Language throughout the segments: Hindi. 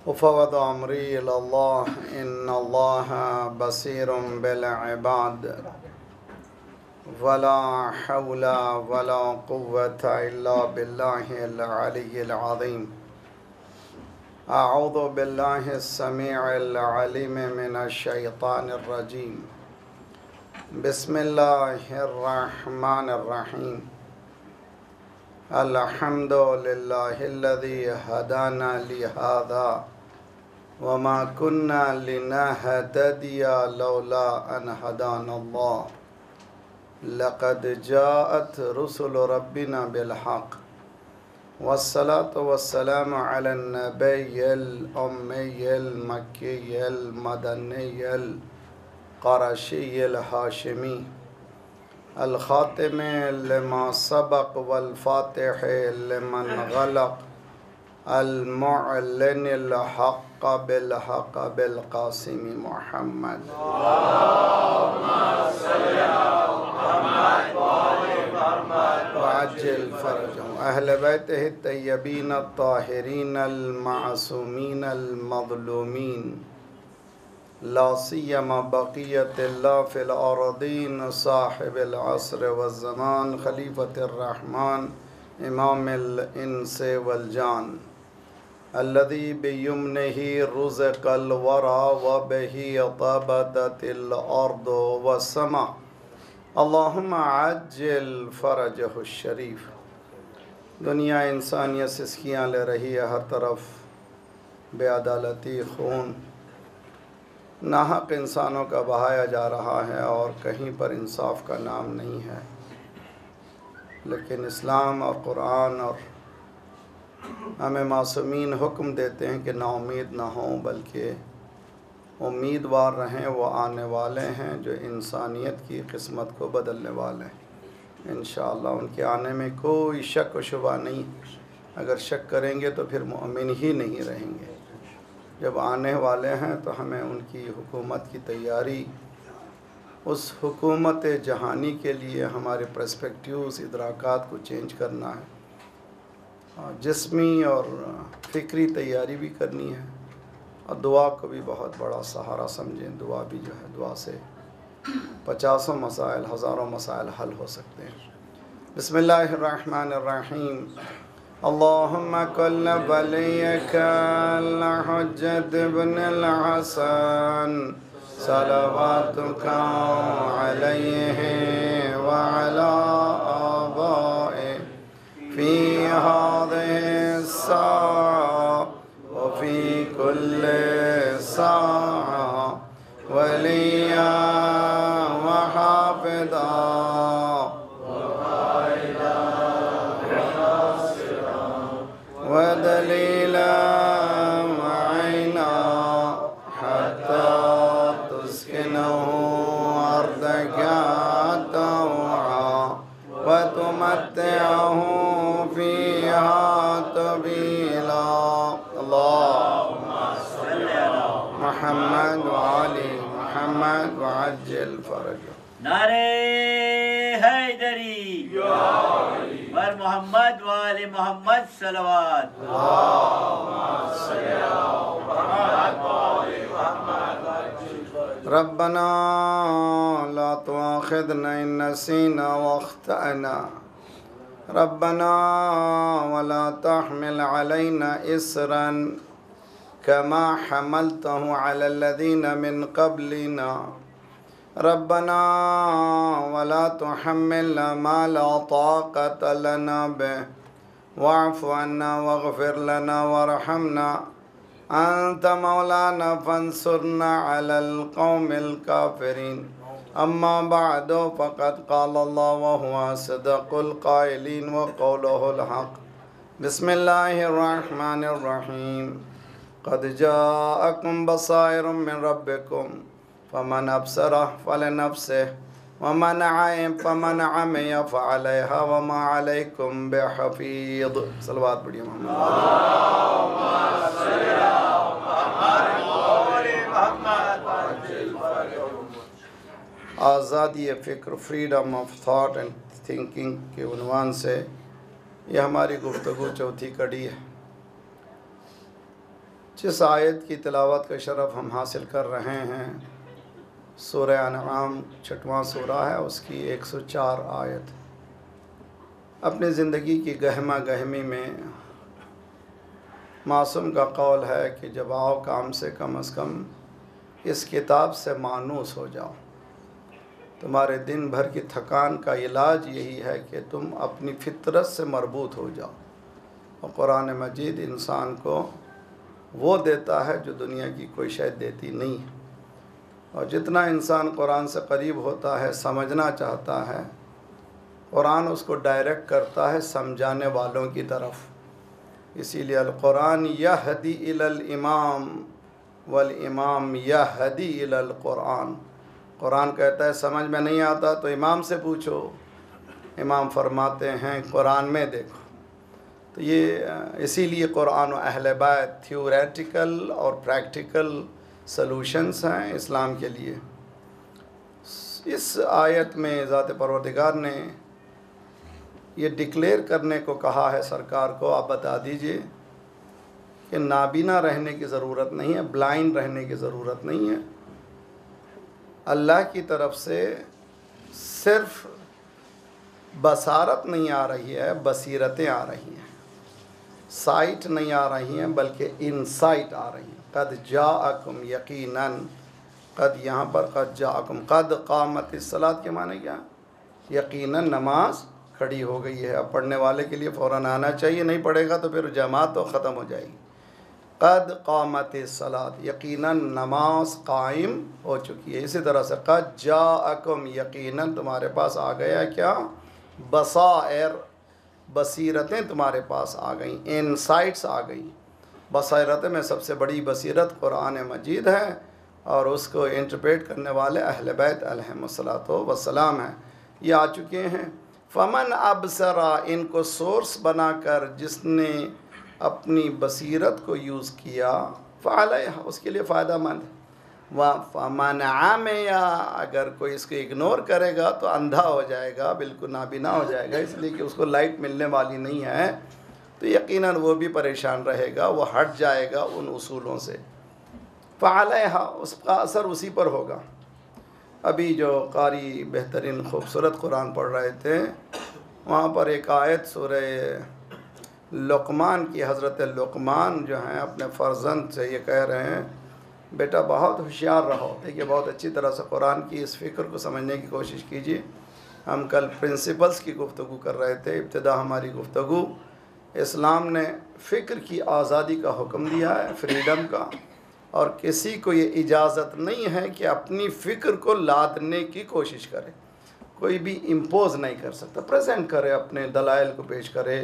वफ़वद अमरी इलल्लाह इन्नल्लाह बसीरुम बिल इबाद वला हौला वला कुव्वता इल्ला बिल्लाहिल अलिय्यिल अज़ीम। अऊज़ु बिल्लाहिस समीइल अलीम मिनश शैतानिर रजीम। बिस्मिल्लाहिर रहमानिर रहीम। अल्हम्दुलिल्लाहिल्लज़ी हदाना लिहाज़ा वमा कुन्ना लिनहतदिया लौला अन हदानल्लाह। लक़द जाअत रुसुलु रब्बिना बिल हक़ वस्सलातु वस्सलामु अलन नबिय्यिल उम्मिय्यिल मक्किय्यिल मदनिय्यिल क़ुरैशिय्यिल हाशिमी अल ख़ातिम लिमा सबक़ वल फ़ातिह लिमन ग़लक़ अल मुअल्लिनिल हक़्क़ बिल हक़्क़ बिल क़ासिम मुहम्मद। वअज्जिल फ़रजहुम अहले बैतिहि तय्यबीन अत्ताहिरीन अल मासूमीन अल मज़लूमीन ला सियमा बक़ियतिल्लाह फ़िल अर्दीन साहिबिल अस्र वज़्ज़मान खलीफ़तिर रहमान इमामिल इंस वल जान अल्लज़ी बियमनिही रुज़िक़ल वरा व बिही तबदतिल अर्दु वस्समा। अल्लाहुम्मा अज्जिल फ़रजहु शरीफ। दुनिया इंसानियत सिसकियाँ ले रही है, हर तरफ बेअदालती, खून, नाहक इंसानों का बहाया जा रहा है और कहीं पर इंसाफ का नाम नहीं है। लेकिन इस्लाम और कुरान और हमें मासूमीन हुक्म देते हैं कि नाउम्मीद ना हों, बल्कि उम्मीदवार रहें। वो आने वाले हैं जो इंसानियत की किस्मत को बदलने वाले हैं। इंशाअल्लाह उनके आने में कोई शक व शुबा नहीं। अगर शक करेंगे तो फिर मोमिन ही नहीं रहेंगे। जब आने वाले हैं तो हमें उनकी हुकूमत की तैयारी, उस हुकूमत जहानी के लिए हमारे पर्सपेक्टिव्स, इदराकात को चेंज करना है। जिस्मी और फ़िक्री तैयारी भी करनी है और दुआ को भी बहुत बड़ा सहारा समझें। दुआ भी जो है, दुआ से 50 मसाइल, हज़ारों मसाइल हल हो सकते हैं। बिस्मिल्लाहिर्रहमानिर्रहीम। अल्लाहुम्मा कुल्ल वलिय्यकल हुज्जत इब्नुल हसन सलवातुका अलैहि व अला आबाए फ़ी हाज़िहि स्साअ व फ़ी कुल्लि साअ वलिया व हाफ़िज़ा व दलीला व ऐना हत्ता तुस्किनहु अर्दका तौआ व तुमत्तिअहु फ़ीहा तवीला। अल्लाहुम्मा सल्लि अला मुहम्मद व आलि मुहम्मद व अज्जिल फ़रजहुम। नारे हैदरी बर मोहम्मद वाले मोहम्मद सलवात। रब्बना ला तुआखिज़ना इन नसीना व अख्तअना रब्बना वला तहमिल अलैना इसरन कमा हमलतहु अलल्लज़ीना मिन क़ब्लिना रब्बना वला तुहम्मिलना मा ला ताक़त लना बिहि वअफ़ु अन्ना वग़फ़िर लना वरहमना अंत मौलाना फंसुरना अलल क़ौमिल काफ़िरीन। अम्मा बअदु फ़क़द क़ालल्लाहु व हुवा असदक़ुल क़ाइलीन व क़ौलुहुल हक़्क़। बिस्मिल्लाहिर्रहमानिर्रहीम। क़द जाअकुम बसाइरुम मिन रब्बिकुम फ़मन अब्सरा फ़लिनफ़्सिहि वमन अमिया फ़अलैहा वमा अलैकुम बिहफ़ीज़। सलवात पढ़िए मोहम्मद। आज़ादी फ़िक्र, freedom of thought and thinking के उन्वान से यह हमारी गुफ्तगू चौथी कड़ी है। जिस आयत की तिलावत का शरफ़ हम हासिल कर रहे हैं, सूरह अनआम 6वां सूरा है, उसकी 104 आयत। अपनी ज़िंदगी की गहमा गहमी में मासूम का कौल है कि जब आओ काम से कम इस किताब से मानूस हो जाओ। तुम्हारे दिन भर की थकान का इलाज यही है कि तुम अपनी फितरत से मरबूत हो जाओ। और कुरान मजीद इंसान को वो देता है जो दुनिया की कोई शय देती नहीं है। और जितना इंसान कुरान से करीब होता है, समझना चाहता है, कुरान उसको डायरेक्ट करता है समझाने वालों की तरफ। इसीलिए अल कुरान यहदी इलल इमाम वल इमाम यहदी इलल कुरान। कुरान कहता है समझ में नहीं आता तो इमाम से पूछो, इमाम फरमाते हैं कुरान में देखो। तो ये इसीलिए कुरान और अहले बैत थ्योरेटिकल और प्रैक्टिकल सलूशंस हैं इस्लाम के लिए। इस आयत में ज़ात परवरदिगार ने ये डिक्लेयर करने को कहा है सरकार को, आप बता दीजिए कि नाबीना रहने की ज़रूरत नहीं है, ब्लाइंड रहने की ज़रूरत नहीं है। अल्लाह की तरफ से सिर्फ बसारत नहीं आ रही है, बसीरतें आ रही हैं। साइट नहीं आ रही हैं बल्कि इनसाइट आ रही हैं। कद जाअकुम यकीनन, कद यहाँ पर कद जाअकुम, कद क़ामतिस सलात के माने क्या? यकीनन नमाज खड़ी हो गई है। अब पढ़ने वाले के लिए फ़ौरन आना चाहिए, नहीं पढ़ेगा तो फिर जमात तो ख़त्म हो जाएगी। कद क़ामतिस सलात, यकीनन नमाज कायम हो चुकी है। इसी तरह से कद जाअकुम, यकीनन तुम्हारे पास आ गया क्या? बसायर, बसीरतें तुम्हारे पास आ गई, इनसाइट्स आ गई। बसीरत में सबसे बड़ी बसीरत कुरान मजीद है और उसको इंटरप्रेट करने वाले अहले बैत अलैहिमुस्सलातो वस्सलाम हैं। ये आ चुके हैं। फ़मन अबसरा, इनको सोर्स बनाकर जिसने अपनी बसीरत को यूज़ किया, फ़अलैहा, उसके लिए फ़ायदा मंद है। फ़मन आमिया, अगर कोई इसको इग्नोर करेगा तो अंधा हो जाएगा, बिल्कुल नाबीना हो जाएगा, इसलिए कि उसको लाइट मिलने वाली नहीं है, तो यकीनन वो भी परेशान रहेगा, वो हट जाएगा उन उसूलों से। फ़अलैहा, उसका असर उसी पर होगा। अभी जो कारी बेहतरीन खूबसूरत कुरान पढ़ रहे थे, वहाँ पर एक आयत सूरह लुक़मान की, हज़रत लुक़मान जो हैं अपने फ़र्जंद से ये कह रहे हैं, बेटा बहुत होशियार रहो। देखिए बहुत अच्छी तरह से कुरान की इस फ़िक्र को समझने की कोशिश कीजिए। हम कल प्रिंसिपल्स की गुफ्तगू कर रहे थे, इब्तिदा हमारी गुफ्तगू, इस्लाम ने फ़िक्र की आज़ादी का हुक्म दिया है, फ्रीडम का, और किसी को ये इजाज़त नहीं है कि अपनी फ़िक्र को लादने की कोशिश करे। कोई भी इम्पोज़ नहीं कर सकता, प्रेजेंट करे, अपने दलाइल को पेश करे।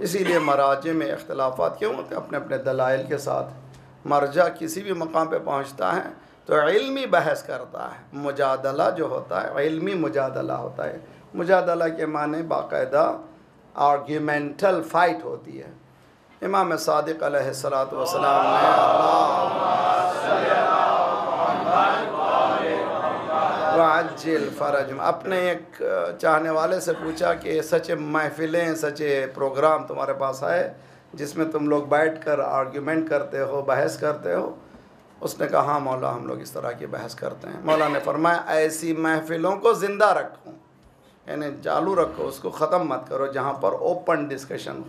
इसीलिए मराजे में इख्तलाफात क्यों होते हैं? अपने अपने दलाइल के साथ। मरजा किसी भी मकाम पे पहुंचता है तो इल्मी बहस करता है। मुजादला जो होता है इल्मी मुजादला होता है। मुजादला के माने बाकायदा आर्ग्यूमेंटल फ़ाइट होती है। इमाम सादिक़ अलैहिस्सलातु वस्सलाम ने वाजिल फ़रज अपने एक चाहने वाले से पूछा कि सच्चे महफ़िलें, सच्चे प्रोग्राम तुम्हारे पास है जिसमें तुम लोग बैठ कर आर्ग्यूमेंट करते हो, बहस करते हो? उसने कहा हाँ मौला, हम लोग इस तरह की बहस करते हैं। मौला ने फरमाया ऐसी महफ़िलों को ज़िंदा रखो, यानी चालू रखो, उसको ख़त्म मत करो जहाँ पर ओपन डिस्कशन हो।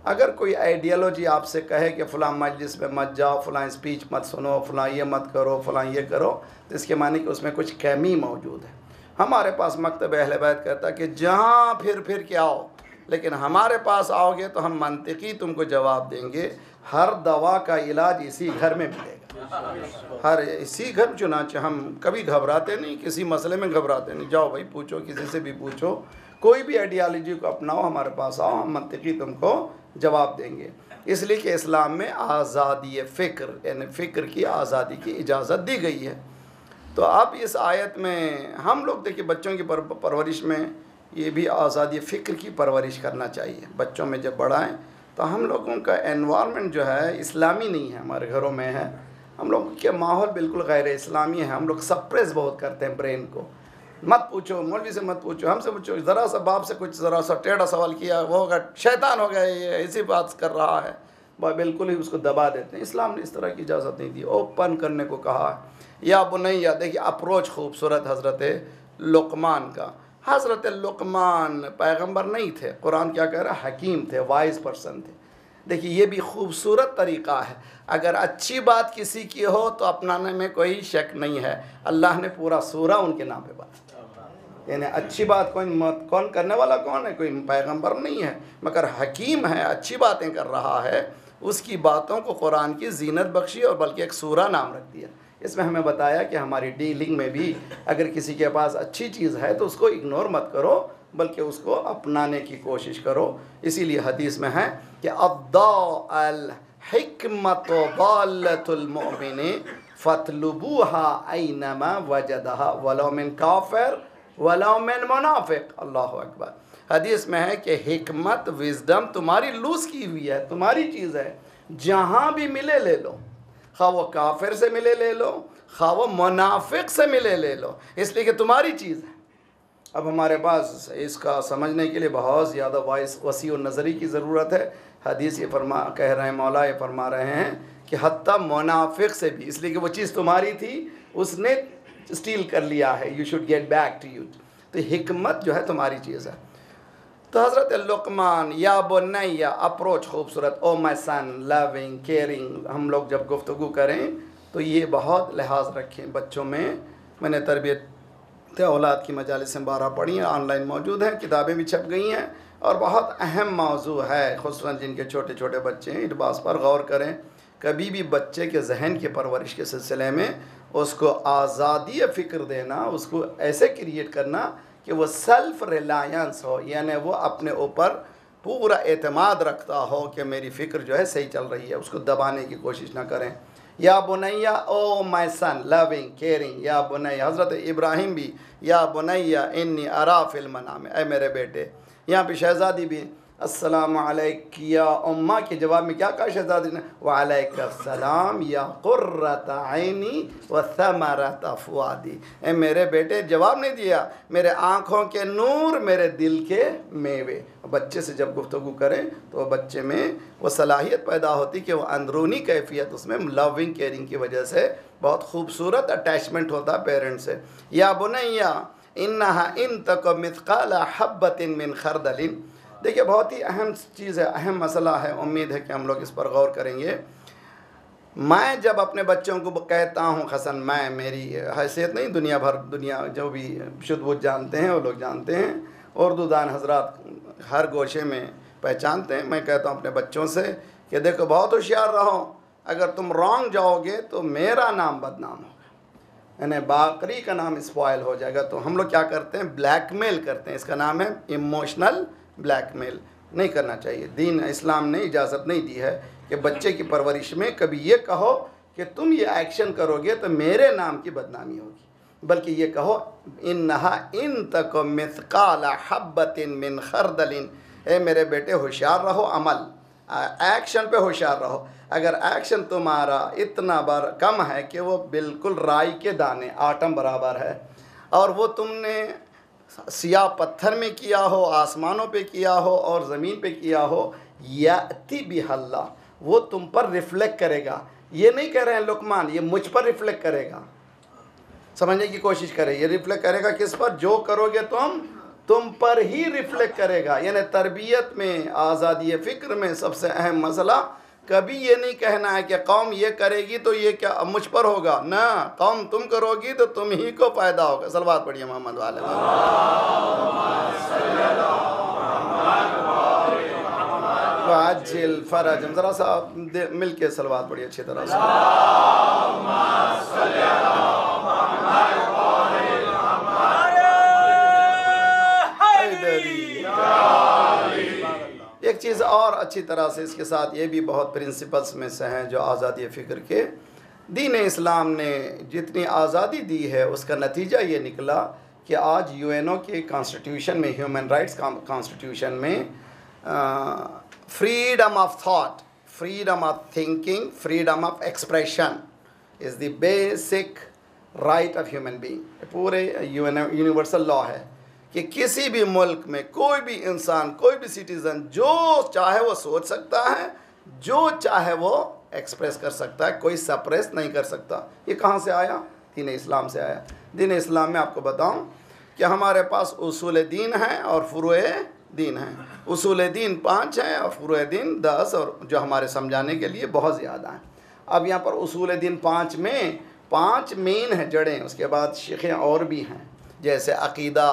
अगर कोई आइडियोलॉजी आपसे कहे कि फ़लाँ मजलिस में मत जाओ, फ़लाँ स्पीच मत सुनो, फ़लाँ ये मत करो, फ़लाँ ये करो, तो इसके माने कि उसमें कुछ कमी मौजूद है। हमारे पास मकतब अहले बैत कहता है कि जहाँ फिर के आओ, लेकिन हमारे पास आओगे तो हम मंतिकी तुमको जवाब देंगे। हर दवा का इलाज इसी घर में मिलेगा, हर इसी घर। चुनांचे हम कभी घबराते नहीं, किसी मसले में घबराते नहीं। जाओ भाई पूछो, किसी से भी पूछो, कोई भी आइडियालॉजी को अपनाओ, हमारे पास आओ, हम मंतिकी तुमको जवाब देंगे। इसलिए कि इस्लाम में आज़ादी फ़िक्र, यानी फ़िक्र की आज़ादी की इजाज़त दी गई है। तो अब इस आयत में हम लोग देखिए बच्चों की परवरिश में ये भी आज़ादी फ़िक्र की परवरिश करना चाहिए। बच्चों में जब बढ़ाएं तो हम लोगों का एनवायरनमेंट जो है इस्लामी नहीं है, हमारे घरों में है, हम लोग के माहौल बिल्कुल गैर इस्लामी है। हम लोग सप्रेस बहुत करते हैं ब्रेन को। मत पूछो, मौलवी से मत पूछो, हमसे पूछो। ज़रा सा बाप से कुछ ज़रा सा टेढ़ा सवाल किया, वो होगा शैतान हो गया, ये इसी बात कर रहा है। वह बिल्कुल ही उसको दबा देते हैं। इस्लाम ने इस तरह की इजाज़त नहीं दी, ओपन करने को कहा है। या बुनैया, देखिए अप्रोच खूबसूरत हज़रत लुक़मान का। हज़रत लुक़मान पैगंबर नहीं थे, कुरान क्या कह रहा है, हकीम थे, वाइज पर्सन थे। देखिए ये भी खूबसूरत तरीक़ा है, अगर अच्छी बात किसी की हो तो अपनाने में कोई शक नहीं है। अल्लाह ने पूरा सूरा उनके नाम पे बात, यानी अच्छी बात कौन करने वाला कौन है, कोई पैगंबर नहीं है मगर हकीम है, अच्छी बातें कर रहा है, उसकी बातों को कुरान की जीनत बख्शी और बल्कि एक सूरा नाम रख दिया। इसमें हमें बताया कि हमारी डीलिंग में भी अगर किसी के पास अच्छी चीज़ है तो उसको इग्नोर मत करो, बल्कि उसको अपनाने की कोशिश करो। इसीलिए हदीस में है कि अद्दाअल हिकमत दालतुल मुमिनी फतलुबूहा ऐनमा वजदहा वलो मिन काफिर वलो मिन मुनाफिक। अल्लाह अकबर। हदीस में है कि हिकमत, विजडम तुम्हारी लूज की हुई है, तुम्हारी चीज़ है, जहाँ भी मिले ले लो, खा वो काफिर से मिले ले लो, खा वो मुनाफिक से मिले ले लो, इसलिए कि तुम्हारी चीज़ है। अब हमारे पास इसका समझने के लिए बहुत ज़्यादा वसी और नज़री की ज़रूरत है। हदीस ये कह रहे हैं, मौला ये फरमा रहे हैं कि हत्ता मुनाफिक से भी, इसलिए कि वो चीज़ तुम्हारी थी, उसने स्टील कर लिया है, you should get back to you. तो हिकमत जो है तुम्हारी चीज़ है। तो हज़रत लुक़मान, या बुनैया, अप्रोच खूबसूरत, ओ माय सन, लविंग, केयरिंग। हम लोग जब गुफ्तगू करें तो ये बहुत लिहाज रखें बच्चों में। मैंने तरबियत औलाद की मजालिसें 12 पढ़ी हैं, ऑनलाइन मौजूद हैं, किताबें भी छप गई हैं, और बहुत अहम मौजू है, खुसूसन जिनके छोटे छोटे बच्चे हैं। इस बात पर गौर करें, कभी भी बच्चे के जहन की परवरिश के सिलसिले में उसको आज़ादी फ़िक्र देना, उसको ऐसे क्रिएट करना कि वो सेल्फ रिलायंस हो, यानी वो अपने ऊपर पूरा एतमाद रखता हो कि मेरी फ़िक्र जो है सही चल रही है, उसको दबाने की कोशिश ना करें। या बुनैया, oh my son, loving, caring. या बुनैया, हज़रत इब्राहिम भी, या बुनैया इन्नी अरा फिल मनाम, ऐ मेरे बेटे। यहाँ पे शहज़ादी भी अस्सलामु अलैका या उम्मा के जवाब में क्या कहा शहज़ादी ने, वालैकुस्सलाम या कुर्रत ऐनी व समरत फुआदी। ऐ मेरे बेटे, जवाब नहीं दिया, मेरे आँखों के नूर, मेरे दिल के मेवे। बच्चे से जब गुफ्तगू करें तो बच्चे में वो सलाहियत पैदा होती कि वो अंदरूनी कैफियत, उसमें लविंग केयरिंग की वजह से बहुत खूबसूरत अटैचमेंट होता है पेरेंट्स से। या बुनैया इन्नहा इन तक मिथकाल हब्बतिन मिन खरदलिन। देखिए बहुत ही अहम चीज़ है, अहम मसला है, उम्मीद है कि हम लोग इस पर गौर करेंगे। मैं जब अपने बच्चों को कहता हूँ, हसन मैं, मेरी हैसियत नहीं, दुनिया जो भी शुद्ध बुद्ध जानते हैं वो लोग जानते हैं, उर्दू दान हजरात हर गोशे में पहचानते हैं। मैं कहता हूँ अपने बच्चों से कि देखो बहुत होशियार रहो, अगर तुम रॉन्ग जाओगे तो मेरा नाम बदनाम होगा, यानी बाकरी का नाम स्पॉयल हो जाएगा। तो हम लोग क्या करते हैं, ब्लैकमेल करते हैं, इसका नाम है इमोशनल ब्लैकमेल। नहीं करना चाहिए, दीन इस्लाम ने इजाज़त नहीं दी है कि बच्चे की परवरिश में कभी ये कहो कि तुम ये एक्शन करोगे तो मेरे नाम की बदनामी होगी, बल्कि ये कहो इन्नहा इन तक मिथकाल हब्बतिन मिन खरदलिन। ए मेरे बेटे होशियार रहो, अमल एक्शन पे होशियार रहो। अगर एक्शन तुम्हारा इतना बार कम है कि वो बिल्कुल राई के दाने, आटम बराबर है, और वो तुमने सियाह पत्थर में किया हो, आसमानों पे किया हो और ज़मीन पे किया हो, याति बिहल्ला, वो तुम पर रिफ्लेक्ट करेगा। ये नहीं कह रहे हैं लुक़मान, ये मुझ पर रिफ्लेक्ट करेगा। समझने की कोशिश करें, ये रिफ्लेक्ट करेगा किस पर, जो करोगे तुम पर ही रिफ्लेक्ट करेगा। यानी तरबियत में, आज़ादी फ़िक्र में सबसे अहम मसला कभी ये नहीं कहना है कि कौम ये करेगी तो ये क्या मुझ पर होगा, ना, कौम तुम करोगी तो तुम ही को फ़ायदा होगा। सलवात पढ़िए मोहम्मद वाले। वाजिल फरज, ज़रा सा मिल के सलवात पढ़िए अच्छी तरह से। एक चीज़ और अच्छी तरह से इसके साथ ये भी बहुत प्रिंसिपल्स में से हैं जो आज़ादी फ़िक्र के, दीन इस्लाम ने जितनी आज़ादी दी है उसका नतीजा ये निकला कि आज यूएनओ के कॉन्स्टिट्यूशन में, ह्यूमन राइट्स कॉन्स्टिट्यूशन में freedom of thought, freedom of thinking, freedom of expression is the basic right of human being. पूरे यूनिवर्सल लॉ है कि किसी भी मुल्क में कोई भी इंसान, कोई भी सिटीज़न जो चाहे वो सोच सकता है, जो चाहे वो एक्सप्रेस कर सकता है, कोई सप्रेस नहीं कर सकता। ये कहाँ से आया? दीन इस्लाम से आया। दीन इस्लाम में आपको बताऊं कि हमारे पास उसूल दीन है और फुरूए दीन है। उसूल दीन 5 हैं और फुरूए दीन 10, और जो हमारे समझाने के लिए बहुत ज़्यादा हैं। अब यहाँ पर उसूल दीन 5 में 5 मेन हैं जड़ें, उसके बाद शिखें और भी हैं, जैसे अक़ीदा,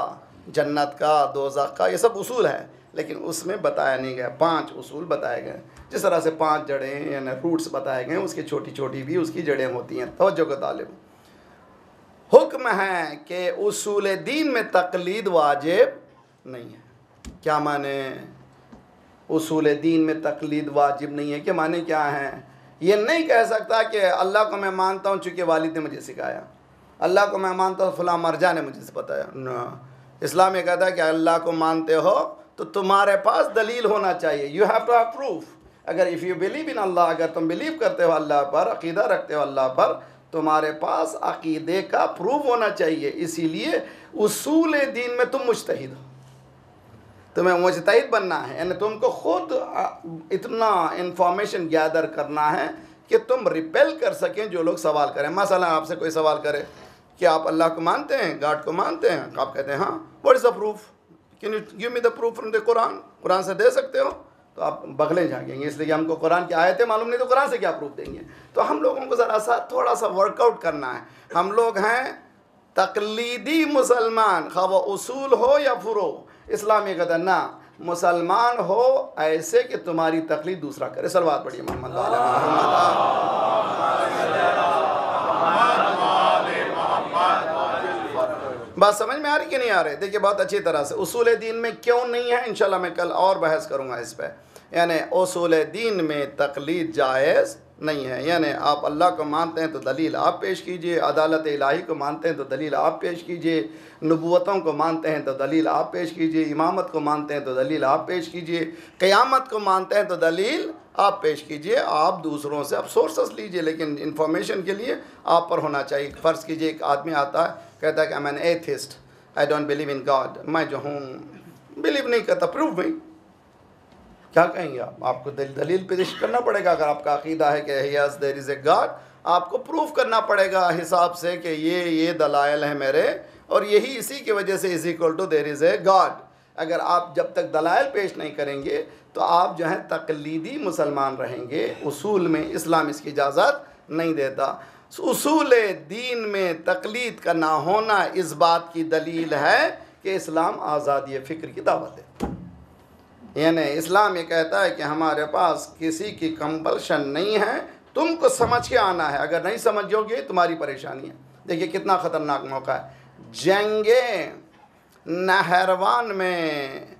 जन्नत का, दोज़ख का, ये सब उसूल है, लेकिन उसमें बताया नहीं गया। 5 उसूल बताए गए। जिस तरह से 5 जड़ें यानी रूट्स बताए गए, उसकी छोटी छोटी भी उसकी जड़ें होती हैं। तवज्जो का तालिब, हुक्म है कि उसूल दीन में तकलीद वाजिब नहीं है। क्या माने? उसूल दीन में तकलीद वाजिब नहीं है के माने क्या है? ये नहीं कह सकता कि अल्लाह को मैं मानता हूँ चूँकि वालिद ने मुझे सिखाया, अल्लाह को मैं मानता हूँ फलां मरजा ने मुझे बताया। न, इस्लाम ये कहता है कि अल्लाह को मानते हो तो तुम्हारे पास दलील होना चाहिए। You have to have proof. अगर if you believe in Allah, अगर तुम बिलीव करते हो अल्लाह पर, अक़ीदा रखते हो अल्लाह पर, तुम्हारे पास अक़ीदे का प्रूफ होना चाहिए। इसीलिए उसूल दीन में तुम मुज्तहिद हो, तुम्हें मुज्तहिद बनना है, यानी तुमको खुद इतना इंफॉर्मेशन गैदर करना है कि तुम रिपेल कर सकें जो लोग सवाल करें। मसलन आपसे कोई सवाल करे कि आप अल्लाह को मानते हैं, गॉड को मानते हैं, आप कहते हैं हाँ, what is the proof, can you give me the proof from the Quran, Quran से दे सकते हो? तो आप बगले झाँकेंगे, इसलिए हमको कुरान की आयतें मालूम नहीं तो कुरान से क्या प्रूफ देंगे। तो हम लोगों को ज़रा सा थोड़ा सा वर्कआउट करना है। हम लोग हैं तकलीदी मुसलमान, खा वो उसूल हो या फुरो। इस्लाम ये कहता है ना, मुसलमान हो ऐसे कि तुम्हारी तकलीद दूसरा करे। सलवात पढ़िए मोहम्मद वाले बात समझ में आ रही कि नहीं आ रही? देखिए बहुत अच्छी तरह से उसूल दीन में क्यों नहीं है, इंशाल्लाह मैं कल और बहस करूँगा इस पर। यानी उसूल दीन में तकलीद जायज़ नहीं है। यानी आप अल्लाह को मानते हैं तो दलील आप पेश कीजिए, अदालत इलाही को मानते हैं तो दलील आप पेश कीजिए, नबूवतों को मानते हैं तो दलील आप पेश कीजिए, इमामत को मानते हैं तो दलील आप पेश कीजिए, क़यामत को मानते हैं तो दलील आप पेश कीजिए। आप दूसरों से आप सोर्सेस लीजिए, लेकिन इन्फॉर्मेशन के लिए आप पर होना चाहिए। फ़र्ज़ कीजिए एक आदमी आता है, कहता है कि I am an atheist, I don't believe in God, मैं जो हूँ बिलीव नहीं करता, प्रूफ नहीं। क्या कहेंगे आप? आपको दलील पेश करना पड़ेगा। अगर आपका अक़ीदा है कि yes there is a God, आपको प्रूफ करना पड़ेगा हिसाब से कि ये दलाइल हैं मेरे, और यही इसी की वजह से is equal to there is a God. अगर आप जब तक दलाइल पेश नहीं करेंगे तो आप जो है तकलीदी मुसलमान रहेंगे। उसूल में इस्लाम इसकी इजाज़त नहीं देता। उसूल दीन में तकलीद का ना होना इस बात की दलील है कि इस्लाम आज़ादी फ़िक्र की दावत है। यानी इस्लाम ये कहता है कि हमारे पास किसी की कंपल्शन नहीं है, तुमको समझ के आना है। अगर नहीं समझोगे तुम्हारी परेशानी है। देखिए कितना ख़तरनाक मौका है। जंगे नहरवान में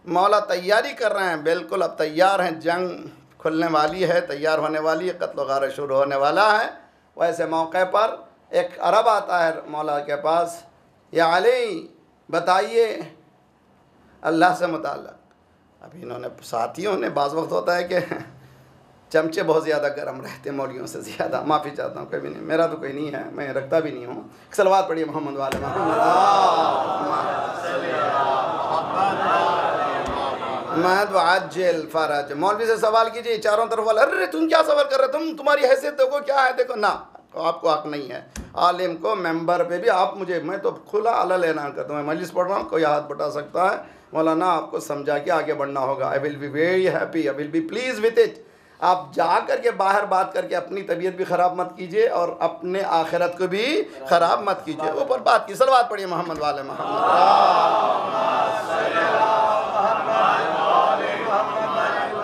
मौला तैयारी कर रहे हैं, बिल्कुल अब तैयार हैं, जंग खुलने वाली है, तैयार होने वाली है, कत्ल गारा शुरू होने वाला है। वैसे मौके पर एक अरब आता है मौला के पास, या अली बताइए अल्लाह से मुताल्लिक़। अभी इन्होंने साथियों ने, बाज़ वक्त होता है कि चमचे बहुत ज़्यादा गर्म रहते मौलियों से ज़्यादा, माफ़ी चाहता हूँ, कोई भी नहीं, मेरा तो कोई नहीं है, मैं रखता भी नहीं हूँ। सलवात पढ़िए मोहम्मद वाले महद अज्जिल फ़रज। मौलवी से सवाल कीजिए, चारों तरफ वाले, अरे तुम क्या सवाल कर रहे हो, तुम्हारी हैसियत देखो क्या है, देखो ना, आपको हक़ नहीं है। आलिम को मेंबर पे भी आप मुझे, मैं तो खुला अल्लाह लेना करता हूँ, मैं मजलिस पढ़ रहा हूँ, कोई हाथ बटा सकता है, मौलाना आपको समझा के आगे बढ़ना होगा। I will be very happy, I will be please with it. आप जा कर के बाहर बात करके अपनी तबीयत भी ख़राब मत कीजिए और अपने आखिरत को भी ख़राब मत कीजिए। ऊपर बात की। सलवात पढ़िए मोहम्मद वाले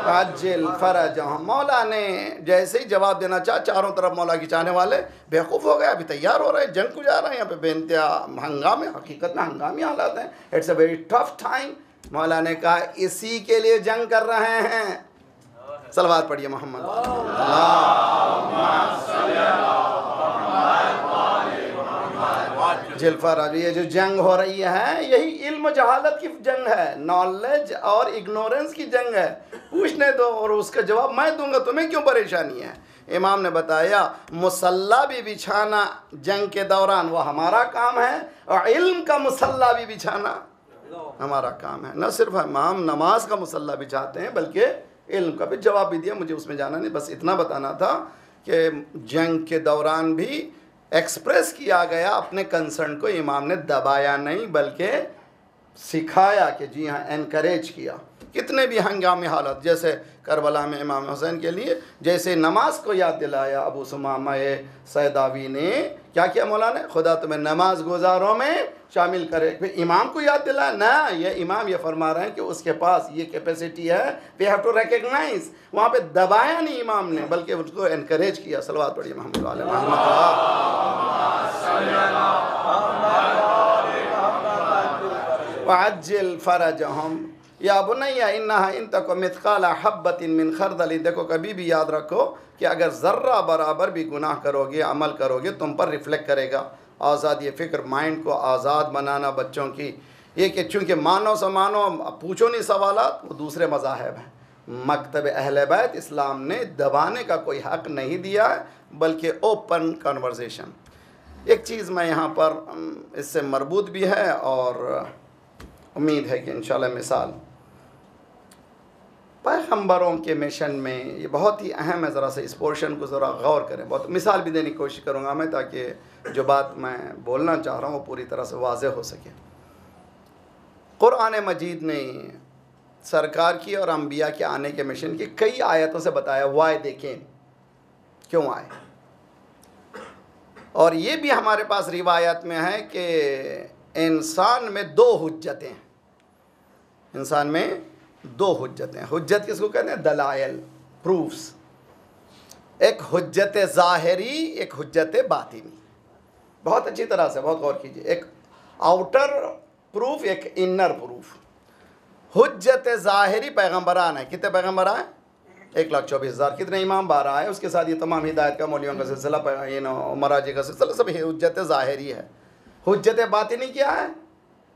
अज्जिल फ़रज। मौला ने जैसे ही जवाब देना चाहा, चारों तरफ मौला की चाहने वाले बेवकूफ़ हो गए। अभी तैयार हो रहे हैं, जंग को जा रहे हैं, यहाँ पे बेइंतहा हंगामे, हकीकत में हंगामी हालात हैं। It's a very tough time. मौला ने कहा इसी के लिए जंग कर रहे हैं। सलवात पढ़िए मोहम्मद। जिल्फर, ये जो जंग हो रही है यही इल्म जहालत की जंग है, नॉलेज और इग्नोरेंस की जंग है। पूछने दो और उसका जवाब मैं दूंगा, तुम्हें क्यों परेशानी है। इमाम ने बताया मुसल्ला भी बिछाना जंग के दौरान वो हमारा काम है, और इल्म का मुसल्ला भी बिछाना हमारा काम है। न सिर्फ इमाम नमाज का मुसल्ला बिछाते हैं बल्कि इल्म का भी जवाब भी दिया, मुझे उसमें जाना नहीं, बस इतना बताना था कि जंग के दौरान भी एक्सप्रेस किया गया अपने कंसर्न को, इमाम ने दबाया नहीं बल्कि सिखाया कि जी हाँ, एनकरेज किया। कितने भी हंगामी हालत, जैसे करबला में इमाम हुसैन के लिए जैसे नमाज को याद दिलाया अबू सुमामा सैदावी ने, क्या किया मौला ने, खुदा तुम्हें नमाज गुजारों में शामिल करे। फिर इमाम को याद दिलाया ना, ये इमाम ये फरमा रहे हैं कि उसके पास ये कैपेसिटी है, वी हैव टू रिकग्नाइज। वहाँ पे दबाया नहीं इमाम ने बल्कि उसको एनकरेज किया। सलवात पढ़िए मोहम्मद वाले वअज्जिल फरजहुम या बुनैया इन्नहा इन तक मिथकाला हब्बतिन मिन खरदल। देखो कभी भी याद रखो कि अगर ज़र्रा बराबर भी गुनाह करोगे, अमल करोगे, तुम पर रिफ्लेक्ट करेगा। आज़ादी फ़िक्र, माइंड को आज़ाद बनाना बच्चों की, ये कि चूँकि मानो समानो पूछो नहीं सवालात, वो दूसरे मज़ाहब हैं। मकतब अहले बैत इस्लाम ने दबाने का कोई हक़ नहीं दिया है बल्कि ओपन कन्वर्सेशन। एक चीज़ मैं यहाँ पर इससे मरबूत भी है और उम्मीद है कि इंशाल्लाह मिसाल पैगम्बरों के मिशन में ये बहुत ही अहम है। ज़रा से इस पोर्शन को ज़रा गौर करें। बहुत मिसाल भी देने की कोशिश करूँगा मैं, ताकि जो बात मैं बोलना चाह रहा हूँ वो पूरी तरह से वाज़ेह हो सके। कुरान मजीद ने सरकार की और अम्बिया के आने के मिशन की कई आयतों से बताया वाय देखें क्यों आए। और ये भी हमारे पास रिवायत में है कि इंसान में दो हुज्जतें हैं, इंसान में दो हुज्जतें। हुज्जत किसको कहते हैं? दलाइल, प्रूफ्स। एक हुज्जत ज़ाहिरी, एक हुज्जत बातिनी। बहुत अच्छी तरह से बहुत गौर कीजिए, एक आउटर प्रूफ, एक इनर प्रूफ। हुज्जत ज़ाहिरी पैगम्बरान है। कितने पैगम्बर हैं? 1,24,000। कितने इमाम? 12 है। उसके साथ ये तमाम हिदायत का मौलियों का सिलसिला, मराजी का सिलसिला, सब हुज्जत ज़ाहिरी है। हुज्जत बातिनी क्या है?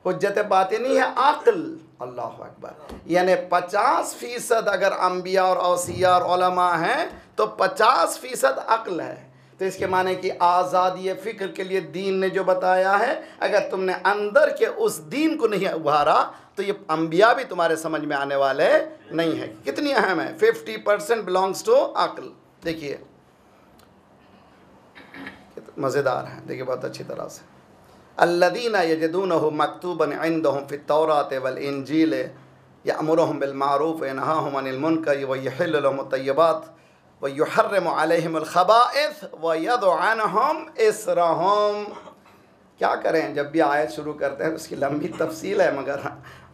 हुज्जत बातिनी है अक्ल। अल्लाह अकबर। यानी 50% अगर अम्बिया और औसिया और उलमा हैं तो 50% अक्ल है। तो इसके माने कि आज़ादी फ़िक्र के लिए दीन ने जो बताया है, अगर तुमने अंदर के उस दीन को नहीं उभारा तो ये अम्बिया भी तुम्हारे समझ में आने वाले नहीं है। कितनी अहम है? 50% बिलोंग्स टू अक्ल। देखिए मज़ेदार है, देखिए बहुत अच्छी तरह से। अल्लज़ीना यजिदूनहु मक्तूबन इंदहुम फित-तौरात वल इंजील यअमुरुहुम बिल मारूफ व यनहाहुम अनिल मुनकर व युहिल्लु लहुमुत तय्यबात व युहर्रिमु अलैहिमुल खबाइस व यदउ अन्हुम इसरहुम। क्या करें, जब भी आयत शुरू करते हैं उसकी लंबी तफसील है, मगर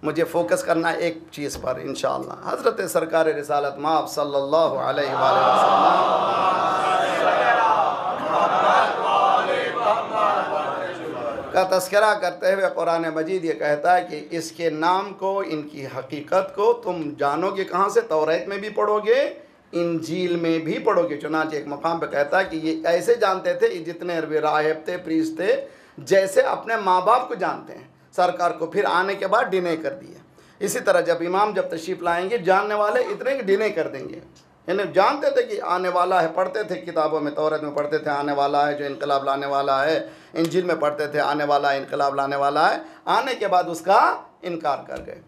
मुझे फ़ोकस करना है एक चीज़ पर इंशाअल्लाह। हज़रत सरकार रिसालत माब सल्लल्लाहु अलैहि वसल्लम का तस्करा करते हुए कुरान मजीद ये कहता है कि इसके नाम को, इनकी हकीकत को तुम जानोगे कहाँ से? तौरात में भी पढ़ोगे, इंजील में भी पढ़ोगे। चुनांचे एक मकाम पे कहता है कि ये ऐसे जानते थे जितने राहिब थे, प्रीस्ट थे, जैसे अपने माँ बाप को जानते हैं। सरकार को फिर आने के बाद डिने कर दिए। इसी तरह जब इमाम जब तशरीफ़ लाएंगे, जानने वाले इतने कि डिने कर देंगे। यानी जानते थे कि आने वाला है, पढ़ते थे किताबों में, तौरात में पढ़ते थे आने वाला है जो इनकलाब लाने वाला है, इंजील में पढ़ते थे आने वाला है, इनकलाब लाने वाला है। आने के बाद उसका इनकार कर गए।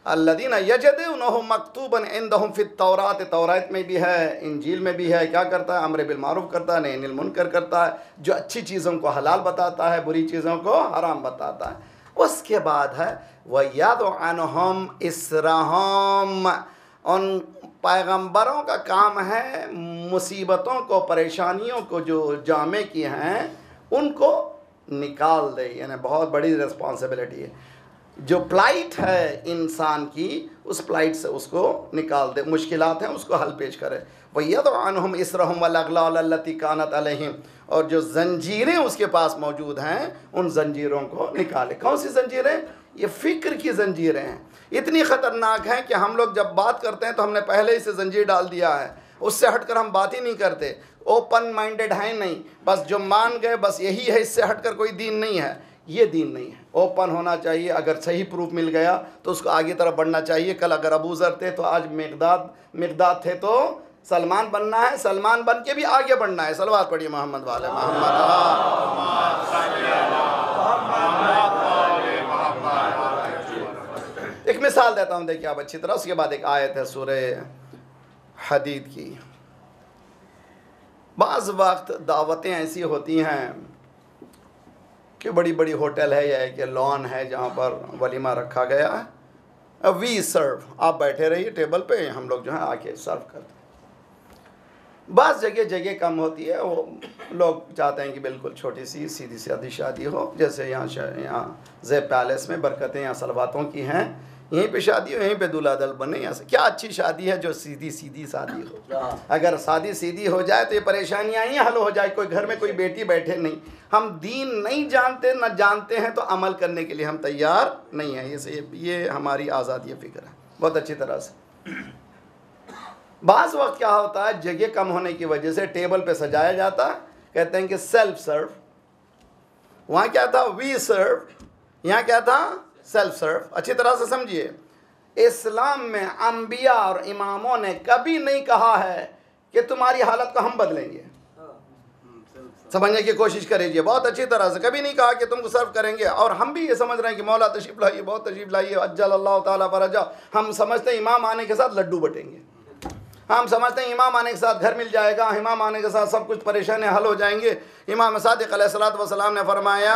अल्लज़ीना यजिदूनहु मक्तूबन इंदहुम फित-तौरात, तौरात में भी है, इंजील में भी है। क्या करता है? अम्र बिल मारूफ करता है, नही अनिल मुनकर करता है, जो अच्छी चीज़ों को हलाल बताता है, बुरी चीज़ों को हराम बताता है। उसके बाद है व यदउ अन्हुम इसरहुम। उन पैगम्बरों का काम है मुसीबतों को, परेशानियों को जो जामे की हैं उनको निकाल दे। यानी बहुत बड़ी रिस्पॉन्सिबिलिटी है। जो प्लाइट है इंसान की, उस प्लाइट से उसको निकाल दे, मुश्किलात हैं उसको हल पेश करे। वयदउ अन्हुम इसरहुम वल अगलाल अल्लती कानत अलैहिम। और जो जंजीरें उसके पास मौजूद हैं उन जंजीरों को निकाले। कौन सी जंजीरें? ये फ़िक्र की जंजीरें हैं। इतनी ख़तरनाक हैं कि हम लोग जब बात करते हैं तो हमने पहले ही से जंजीर डाल दिया है, उससे हटकर हम बात ही नहीं करते। ओपन माइंडेड हैं नहीं, बस जो मान गए बस यही है, इससे हटकर कोई दीन नहीं है। ये दीन नहीं है। ओपन होना चाहिए। अगर सही प्रूफ मिल गया तो उसको आगे तरफ बढ़ना चाहिए। कल अगर अबू ज़र थे तो आज मिक़दाद थे तो सलमान बनना है, सलमान बन के भी आगे बढ़ना है। सलवात पढ़िए मोहम्मद वाले मोहम्मद। एक मिसाल देता हूँ, देखिए आप अच्छी तरह। उसके बाद एक आयत है सूरह हदीद की। बाज़ वक्त दावतें ऐसी होती हैं कि बड़ी बड़ी होटल है या कि लॉन है जहाँ पर वलीमा रखा गया है, वी सर्व, आप बैठे रहिए टेबल पे, हम लोग जो है आके सर्व करते हैं। बाज़ जगह कम होती है, वो लोग चाहते हैं कि बिल्कुल छोटी सी सीधी सादी शादी हो, जैसे यहाँ ज़ेब पैलेस में बरकतें यहाँ सलवातों की हैं, यहीं पे शादी हो, यहीं पे दूल्हा दल बने। यहाँ से क्या अच्छी शादी है जो सीधी शादी हो। अगर शादी सीधी हो जाए तो ये परेशानियाँ ही हल हो जाए, कोई घर में कोई बेटी बैठे नहीं। हम दीन नहीं जानते, न जानते हैं तो अमल करने के लिए हम तैयार नहीं हैं। ये हमारी आज़ादी फ़िक्र है बहुत अच्छी तरह से। बाज़ वक्त क्या होता है, जगह कम होने की वजह से टेबल पे सजाया जाता है, कहते हैं कि सेल्फ सर्व। वहाँ क्या था, वी सर्व, यहाँ क्या था, सेल्फ सर्व। अच्छी तरह से समझिए, इस्लाम में अंबिया और इमामों ने कभी नहीं कहा है कि तुम्हारी हालत को हम बदलेंगे। समझने की कोशिश करिए बहुत अच्छी तरह से, कभी नहीं कहा कि तुमको सर्व करेंगे। और हम भी ये समझ रहे हैं कि मौला तशरीफ लाइए, बहुत तशरीफ लाइए, अज्जल अल्लाह ताला फरजा। हम समझते हैं इमाम आने के साथ लड्डू बटेंगे, हम समझते हैं इमाम आने के साथ घर मिल जाएगा, इमाम आने के साथ सब कुछ परेशानियां हल हो जाएंगे। इमाम सादिक अलैहिस्सलातु वस्सलाम ने फरमाया,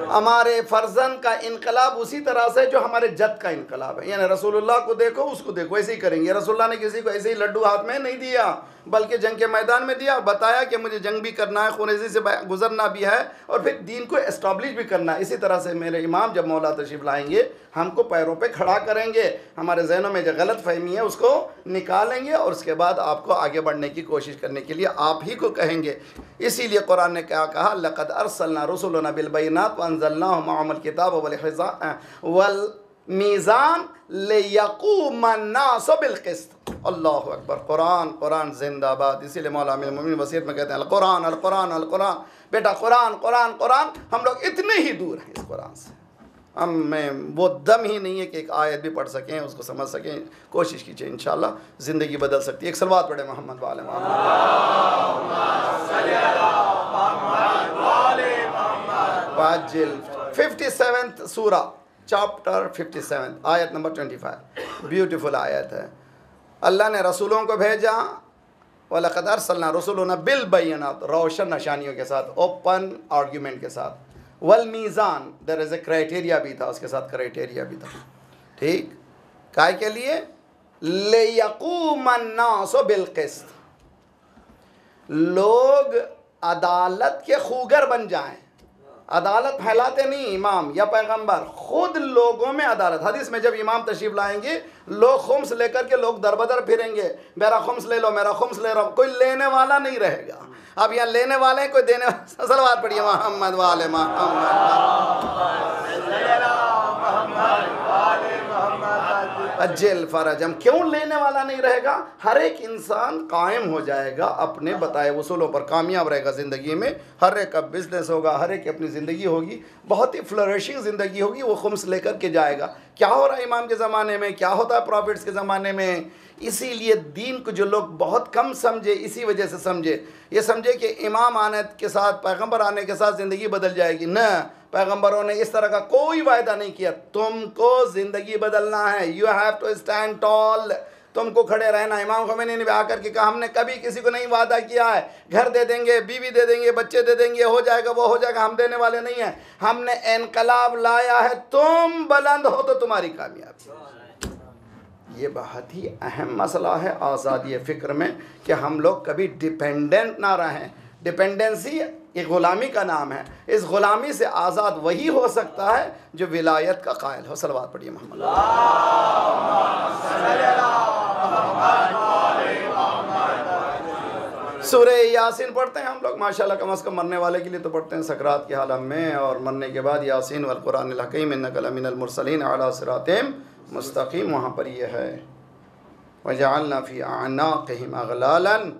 हमारे फर्जन का इनकलाब उसी तरह से जो हमारे जद का इनकलाब है। यानी रसूलुल्लाह को देखो, उसको देखो, ऐसे ही करेंगे। रसूलुल्लाह ने किसी को ऐसे ही लड्डू हाथ में नहीं दिया, बल्कि जंग के मैदान में दिया, बताया कि मुझे जंग भी करना है, खून-ए-ज़ी से गुजरना भी है, और फिर दीन को एस्टैब्लिश भी करना है। इसी तरह से मेरे इमाम जब मौला तशरीफ लाएंगे, हमको पैरों पे खड़ा करेंगे, हमारे जहनों में जो गलत फहमी है उसको निकालेंगे, और उसके बाद आपको आगे बढ़ने की कोशिश करने के लिए आप ही को कहेंगे। इसीलिए कुरान ने क्या कहा, लक़द अरसलना रुसुलना बिलबय्यिनात व अंज़लना मअहुल किताब वल मीज़ान लियक़ूमन नास बिलक़िस्त। अल्लाहु अकबर। कुरान जिंदाबाद। इसीलिए मौला अमीरुल मोमिनीन वसीयत में कहते हैं, अल कुरान अल कुरान अल कुरान। बेटा कुरान कुरान कुरान, हम लोग इतने ही दूर हैं इस कुरान से, हम में वो दम ही नहीं है कि एक आयत भी पढ़ सकें, उसको समझ सकें। कोशिश कीजिए, इंशाल्लाह ज़िंदगी बदल सकती है। एक सलवात पढ़े मोहम्मद वाले मोहम्मद। 57th सूरा, चैप्टर 57, आयत नंबर 25। ब्यूटीफुल आयत है। अल्लाह ने रसूलों को भेजा, वलक़द अरसलना रुसुलना बिलबय्यिनात, रोशन निशानियों के साथ, ओपन आर्ग्यूमेंट के साथ, वल मीज़ान, देयर इज़ ए क्राइटेरिया भी था, उसके साथ क्राइटेरिया भी था। ठीक, काय के लिए, लियक़ूमन नास बिलक़िस्त, लोग अदालत के खूगर बन जाएं। अदालत फैलाते नहीं इमाम या पैगंबर, खुद लोगों में अदालत। हदीस में जब इमाम तशरीफ लाएंगे, लोग खुम्स लेकर के लोग दरबदर फिरेंगे, मेरा खुम्स ले लो, मेरा खुम्स ले रहा हूँ, कोई लेने वाला नहीं रहेगा। अब यहाँ लेने वाले हैं, कोई देने वाला। सलवात पढ़िए मोहम्मद वाले अज्जल फरजम। क्यों लेने वाला नहीं रहेगा? हर एक इंसान कायम हो जाएगा अपने बताए उसूलों पर, कामयाब रहेगा ज़िंदगी में। हर एक का बिजनेस होगा, हर एक की अपनी ज़िंदगी होगी, बहुत ही फ्लरिशिंग ज़िंदगी होगी। वो खुम्स लेकर के जाएगा। क्या हो रहा है इमाम के ज़माने में, क्या होता है प्रॉफिट्स के ज़माने में। इसीलिए दीन को जो लोग बहुत कम समझे, इसी वजह से समझे, ये समझे कि इमाम आने के साथ, पैगंबर आने के साथ ज़िंदगी बदल जाएगी। न, पैगंबरों ने इस तरह का कोई वायदा नहीं किया। तुमको ज़िंदगी बदलना है, you have to stand tall, तुमको खड़े रहना। इमाम ख़ुमैनी ने भी आकर के कहा, हमने कभी किसी को नहीं वादा किया है घर दे देंगे, बीवी दे देंगे, बच्चे दे देंगे, हो जाएगा वो हो जाएगा, हम देने वाले नहीं हैं। हमने इनकलाब लाया है, तुम बुलंद हो तो तुम्हारी कामयाबी। ये बहुत ही अहम मसला है आज़ादी फ़िक्र में कि हम लोग कभी डिपेंडेंट ना रहें। डिपेंडेंसी एक ग़ुलामी का नाम है। इस ग़ुलामी से आज़ाद वही हो सकता है जो विलायत का कायल हो। सलवात पढ़िए मोहम्मद। सूरह यासीन पढ़ते हैं हम लोग माशाल्लाह, कम अज़ कम मरने वाले के लिए तो पढ़ते हैं सकरात के हालत में, और मरने के बाद यासीन वल कुरानिल हकीम इन्नका लमिनल मुरसलीन अला सिरातिम मुस्तकीम। वहाँ पर यह है, वजअलना फ़ी अअनाक़िहिम अग़लालन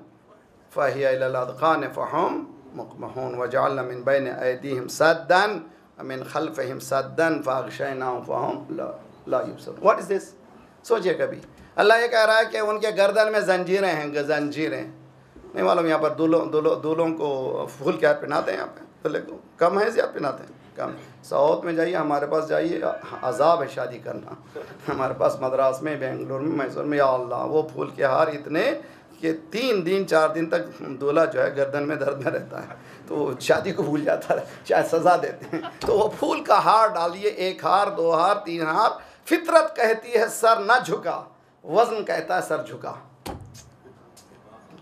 फ़हिय इलल अज़क़ान फ़हुम मुक़महून वजअलना मिन बैनि अयदीहिम सद्दन व मिन ख़ल्फ़िहिम सद्दन फ़अग़शयनाहुम फ़हुम ला युबसिरून। What is this? सोचिए कभी। अल्लाह ये कह रहा है कि उनके गर्दन में जंजीरें हैं, जंजीरें। नहीं मालूम यहाँ पर दूल्हों को फूल क्या पहनाते हैं? यहाँ पे दूल्हे को कम है ज़्यादा पहनाते हैं? कम। साउथ में जाइए, हमारे पास जाइए, अजाब है शादी करना। हमारे पास मद्रास में, बेंगलोर में, मैसूर में, या अल्लाह, वो फूल के हार इतने कि 3 दिन 4 दिन तक दूल्हा जो है गर्दन में दर्द में रहता है, तो शादी को भूल जाता है, शायद सज़ा देते हैं। तो वो फूल का हार डालिए, 1 हार, 2 हार, 3 हार। फितरत कहती है सर न झुका, वज़न कहता है सर झुका।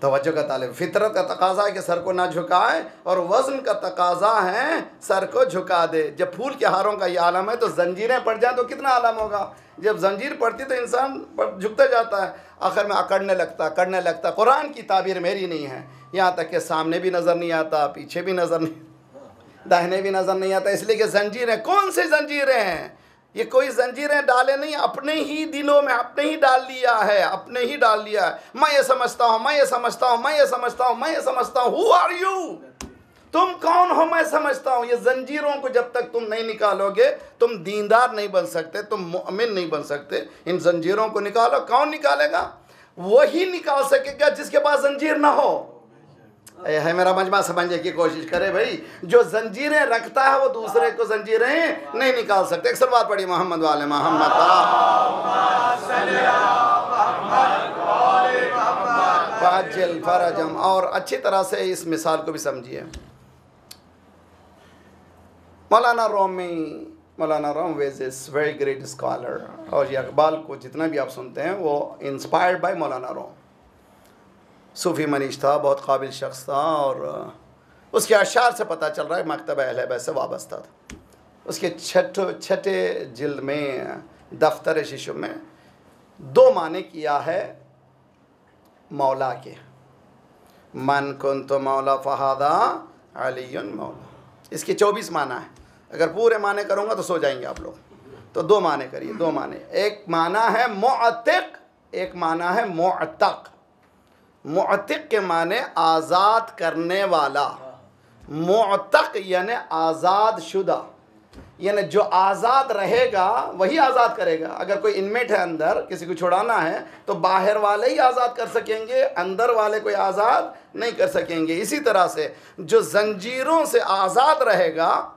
तवज्जो का तालिब, फितरत का तकाजा है कि सर को ना झुकाए, और वज़न का तकाजा है सर को झुका दे। जब फूल के हारों का ये आलम है, तो जंजीरें पड़ जाए तो कितना आलम होगा। जब जंजीर पड़ती तो इंसान झुकता जाता है, आखिर में अकड़ने लगता। कुरान की ताबीर मेरी नहीं है, यहाँ तक कि सामने भी नज़र नहीं आता, पीछे भी नज़र नहीं, दाहिने भी नज़र नहीं आता, इसलिए कि जंजीरें, कौन सी जंजीरें हैं ये? कोई जंजीरें डाले नहीं, अपने ही दिलों में अपने ही डाल लिया है, अपने ही डाल लिया है। मैं ये समझता हूँ, मैं ये समझता हूँ, मैं ये समझता हूँ, मैं ये समझता हूँ। Who are you? तुम कौन हो? मैं समझता हूँ। ये जंजीरों को जब तक तुम नहीं निकालोगे, तुम दीनदार नहीं बन सकते, तुम मोमिन नहीं बन सकते। इन जंजीरों को निकालो। कौन निकालेगा? वही निकाल सकेगा जिसके पास जंजीर ना हो। है मेरा मजमा समझने की कोशिश करे भाई। जो जंजीरें रखता है वो दूसरे को जंजीरें नहीं निकाल सकते। एक सलवात पढ़ी मोहम्मद वाले मोहम्मद। फाजिल फरजम। और अच्छी तरह से इस मिसाल को भी समझिए। मौलाना रूम वेज इज वेरी ग्रेट स्कॉलर, और ये इकबाल को जितना भी आप सुनते हैं वो इंस्पायर्ड बाय मौलाना रूम। सूफ़ी मनीष था, बहुत काबिल शख्स था, और उसके अशार से पता चल रहा है मकतब अहले बैत से वाबस्ता था। उसके छठे जिल्द में दफ्तर शिशु में 2 माने किया है मौला के। मन कुन्तु मौला फ़हादा अलीयुन मौला। इसके 24 माना है। अगर पूरे माने करूँगा तो सो जाएंगे आप लोग, तो 2 माने करिए। 2 माने, एक माना है मुअतिक, एक माना है मुअतक। मुअतिक के माने आज़ाद करने वाला, मुअतक यानी आज़ाद शुदा, यानी जो आज़ाद रहेगा वही आज़ाद करेगा। अगर कोई इनमेट है अंदर, किसी को छुड़ाना है तो बाहर वाले ही आज़ाद कर सकेंगे, अंदर वाले कोई आज़ाद नहीं कर सकेंगे। इसी तरह से जो जंजीरों से आज़ाद रहेगा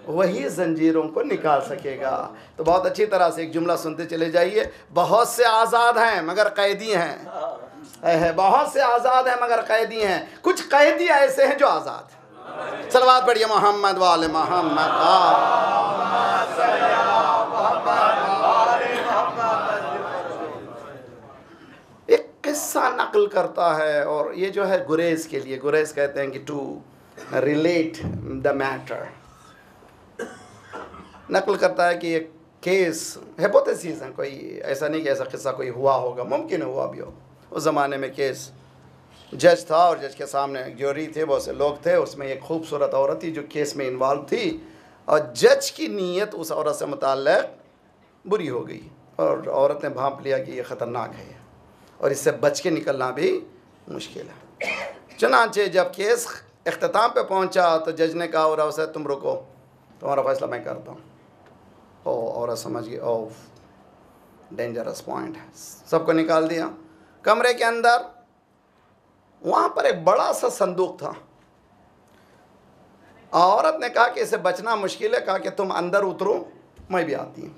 वही जंजीरों को निकाल सकेगा। तो बहुत अच्छी तरह से एक जुमला सुनते चले जाइए। बहुत से आज़ाद हैं मगर कैदी हैं, बहुत से आज़ाद हैं मगर कैदी हैं। कुछ कैदी ऐसे हैं जो आज़ाद हैं। सलवात पढ़िए मोहम्मद वाले मोहम्मद। एक किस्सा नकल करता है, और ये जो है गुरेज के लिए, गुरेज कहते हैं कि टू रिलेट द मैटर, नकल करता है कि एक केस हिपोथेसिस है, कोई ऐसा नहीं कि ऐसा किस्सा कोई हुआ होगा, मुमकिन हुआ भी हो। उस ज़माने में केस, जज था और जज के सामने ज्यूरी थे, बहुत से लोग थे। उसमें एक खूबसूरत औरत थी जो केस में इन्वॉल्व थी, और जज की नीयत उस औरत से मुताल्लिक़ बुरी हो गई, और औरत ने भांप लिया कि ये ख़तरनाक है और इससे बच के निकलना भी मुश्किल है। चुनांचे जब केस इख्तिताम पे पहुंचा तो जज ने कहा, और औरत तुम रुको, तुम्हारा फैसला मैं करता हूँ। औरत समझ गई, ओह डेंजरस पॉइंट है। सबको निकाल दिया कमरे के अंदर। वहाँ पर एक बड़ा सा संदूक था। औरत ने कहा कि इसे बचना मुश्किल है, कहा कि तुम अंदर उतरो, मैं भी आती हूँ।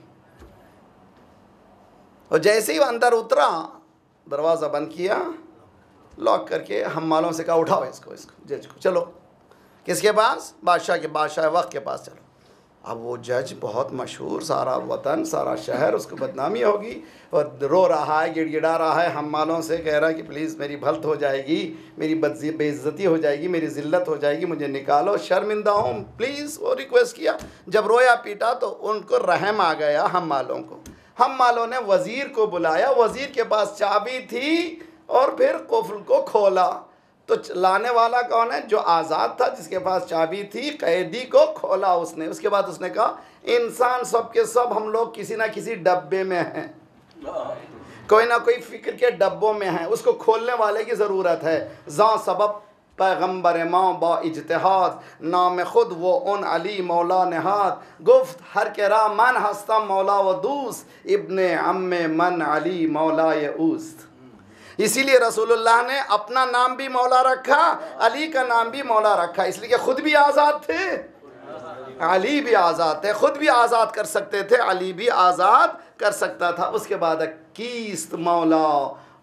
और जैसे ही वो अंदर उतरा, दरवाज़ा बंद किया, लॉक करके हम्मालों से कहा उठाओ इसको जज को, चलो किसके पास? बादशाह वक्त के पास चलो। अब वो जज बहुत मशहूर, सारा वतन सारा शहर उसको बदनामी होगी, और रो रहा है, गिड़गिड़ा रहा है, हम्मालों से कह रहा है कि प्लीज़ मेरी भल्त हो जाएगी, मेरी बेइज्जती हो जाएगी, मेरी ज़िल्लत हो जाएगी, मुझे निकालो, शर्मिंदा हूँ प्लीज़। वो रिक्वेस्ट किया। जब रोया पीटा तो उनको रहम आ गया हम्मालों को। हम्मालों ने वज़ीर को बुलाया, वज़ीर के पास चाबी थी, और फिर कुफ्र को खोला। तो लाने वाला कौन है? जो आज़ाद था, जिसके पास चाबी थी, कैदी को खोला उसने। उसके बाद उसने कहा, इंसान सब के सब हम लोग किसी ना किसी डब्बे में हैं, कोई ना कोई फिक्र के डब्बों में हैं, उसको खोलने वाले की ज़रूरत है। ज़ा सबब पैगम्बर माँ बा इज्तिहाद, नाम खुद वो उन अली मौला नेहाद, गुफ्त हर के रा मन हस्ता मौला व दूस, इब्ने अम्मे मन अली मौला ऊस्त। इसीलिए रसूलुल्लाह ने अपना नाम भी मौला रखा, अली का नाम भी मौला रखा, इसलिए कि खुद भी आज़ाद थे अली भी आज़ाद थे, खुद भी आज़ाद कर सकते थे, अली भी आज़ाद कर सकता था। उसके बाद कीस्त मौला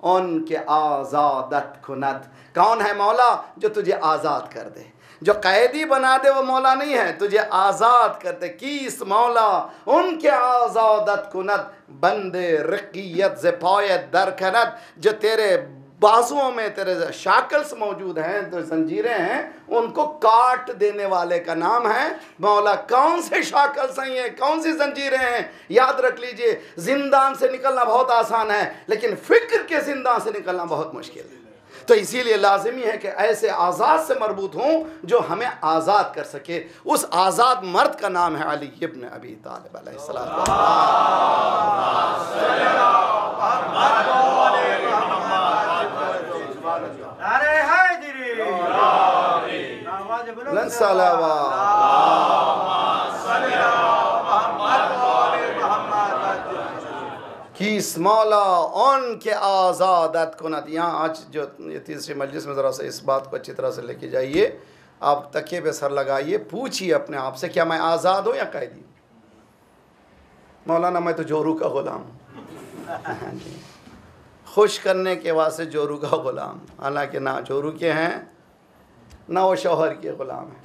उनके आज़ादत कुनत, कौन है मौला जो तुझे आज़ाद कर दे, जो कैदी बना दे वो मौला नहीं है, तुझे आज़ाद कर दे। कीस मौला उनके आज़ादत कुनत, बंदे रक़ियत से पायत दरकनत, जो तेरे बाजुओं में तेरे शाकल्स मौजूद हैं, तो जंजीरें हैं, उनको काट देने वाले का नाम है मौला। कौन से शाकल्स हैं ये, कौन सी जंजीरें हैं? याद रख लीजिए, जिंदान से निकलना बहुत आसान है, लेकिन फिक्र के जिंदान से निकलना बहुत मुश्किल है। तो इसीलिए लाजिमी है कि ऐसे आज़ाद से मरबूत हों जो हमें आज़ाद कर सके। उस आज़ाद मर्द का नाम है अली इब्न अबी तालिब अलैहिस्सलाम। किस मौला उनके आज़ादत कुनत। यहाँ आज जो ये तीसरी मजलिस में ज़रा सा इस बात को अच्छी तरह से लेके जाइए, आप तकिए पे सर लगाइए, पूछिए अपने आप से, क्या मैं आज़ाद हूँ या कैदी? मौलाना मैं तो जोरू का ग़ुलाम हूँ। खुश करने के वास्ते जोरू का ग़ुलाम, हालांकि ना जोरू के हैं ना वो शौहर के ग़ुलाम हैं,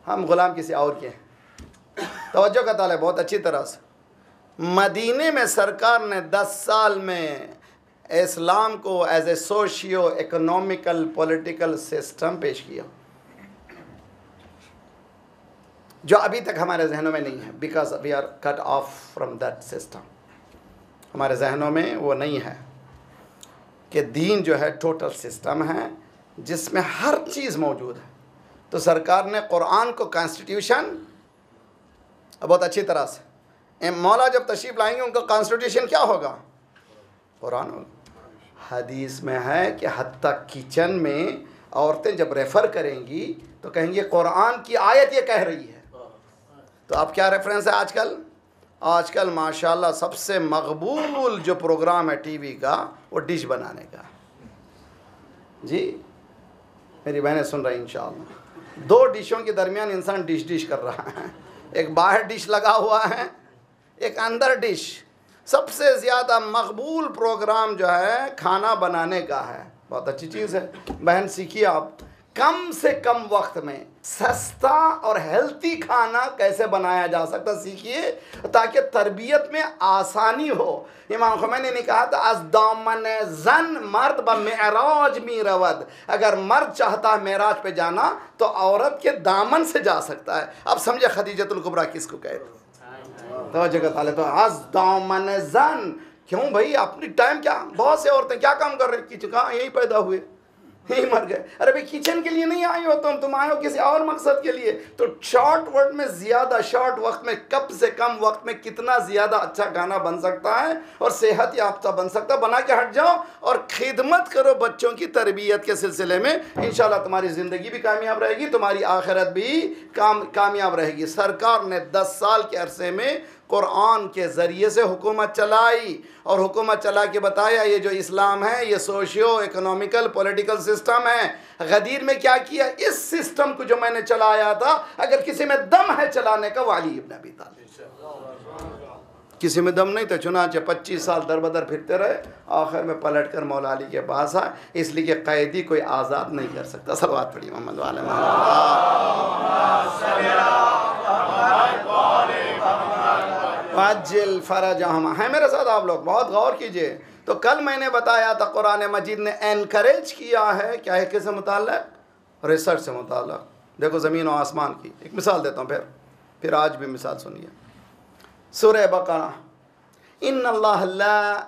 हम ग़ुलाम किसी और के हैं। तवज्जो का ताले बहुत अच्छी तरह से। मदीने में सरकार ने 10 साल में इस्लाम को as a socio economical political system पेश किया, जो अभी तक हमारे जहनों में नहीं है, because we are cut off from that system. हमारे जहनों में वो नहीं है कि दीन जो है टोटल सिस्टम है जिसमें हर चीज़ मौजूद है। तो सरकार ने कुरान को कॉन्स्टिट्यूशन, बहुत अच्छी तरह से मौला जब तशरीफ़ लाएंगे उनका कॉन्स्टिट्यूशन क्या होगा? कुरान होगा। हदीस में है कि हत्ता किचन में औरतें जब रेफ़र करेंगी तो कहेंगे कुरान की आयत ये कह रही है। तो आप क्या रेफरेंस है आजकल? आजकल माशाल्लाह सबसे मकबूल जो प्रोग्राम है टीवी का वो डिश बनाने का। जी मेरी बहनें सुन रही इंशाअल्लाह। 2 डिशों के दरमियान इंसान डिश कर रहा है, एक बाहर डिश लगा हुआ है, एक अंदर डिश। सबसे ज़्यादा मकबूल प्रोग्राम जो है खाना बनाने का है। बहुत अच्छी चीज़ है बहन, सीखिए आप। कम से कम वक्त में सस्ता और हेल्थी खाना कैसे बनाया जा सकता सीखिए, ताकि तरबियत में आसानी हो। इमाम ख़ुमैनी ने कहा था अज़ दामन जन मर्द ब मेराज मी रवद, अगर मर्द चाहता है मेराज पे जाना तो औरत के दामन से जा सकता है। अब समझे खदीजतुल कुबरा किसको कहते? तो जगह ताले तो अज़ दामन जन, क्यों भाई अपनी टाइम क्या, बहुत से औरतें क्या काम कर रही किचन, कहाँ यही पैदा हुए यही मर गए। अरे भाई किचन के लिए नहीं आए हो तुम आए हो किसी और मकसद के लिए। तो शॉर्ट वर्ड में ज़्यादा, शॉर्ट वक्त में कम से कम वक्त में कितना ज़्यादा अच्छा खाना बन सकता है और सेहत याफ्ता बन सकता है, बना के हट जाओ और खिदमत करो बच्चों की तरबियत के सिलसिले में। इंशाल्लाह तुम्हारी ज़िंदगी भी कामयाब रहेगी, तुम्हारी आखिरत भी कामयाब रहेगी। सरकार ने 10 साल के अरसे में कुरान के ज़रिए से हुकूमत चलाई और हुकूमत चला के बताया ये जो इस्लाम है ये सोशियो इकोनॉमिकल पॉलिटिकल सिस्टम है। गदीर में क्या किया, इस सिस्टम को जो मैंने चलाया था, अगर किसी में दम है चलाने का, अली इब्न अबी तालिब। किसी में दम नहीं था, चुनांचे 25 साल दर बदर फिरते रहे, आखिर में पलट कर मौला अली के पास आए। इसलिए कि कैदी कोई आज़ाद नहीं कर सकता। सलवात पढ़ी मोहम्मद वाले वाजिल फरज हम है। मेरे साथ आप लोग बहुत गौर कीजिए। तो कल मैंने बताया था कुरान मजीद ने एनकरेज किया है क्या है, किससे मुताल्लिक़? रिसर्च से मुताल्लिक़। देखो ज़मीन और आसमान की एक मिसाल देता हूँ, फिर आज भी मिसाल सुनिए। सूरह बकरा, इन्नल्लाह ला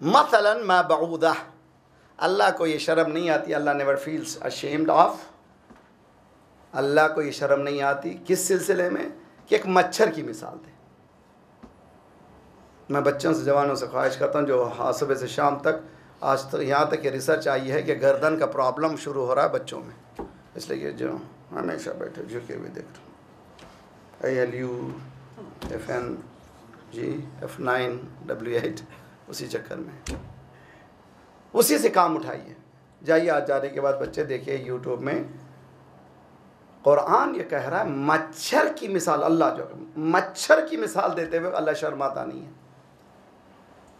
मसलन मा बऊदा। अल्लाह को ये शर्म नहीं आती, अल्लाह नेवर फील्स अशेम्ड ऑफ। अल्लाह को ये शर्म नहीं आती किस सिलसिले में कि एक मच्छर की मिसाल दे। मैं बच्चों से, जवानों से ख्वाहिश करता हूँ जो हाँ सुबह से शाम तक, आज तक यहाँ तक कि रिसर्च आई है कि गर्दन का प्रॉब्लम शुरू हो रहा है बच्चों में, इसलिए कि जो हमेशा बैठे झुके हुए देख रहे हैं ALU FN G F9 W8, उसी चक्कर में उसी से काम उठाइए। जाइए आज जाने के बाद बच्चे देखिए यूट्यूब में कुरान ये कह रहा है मच्छर की मिसाल, अल्लाह जो मच्छर की मिसाल देते हुए अल्लाह शर्माता नहीं है।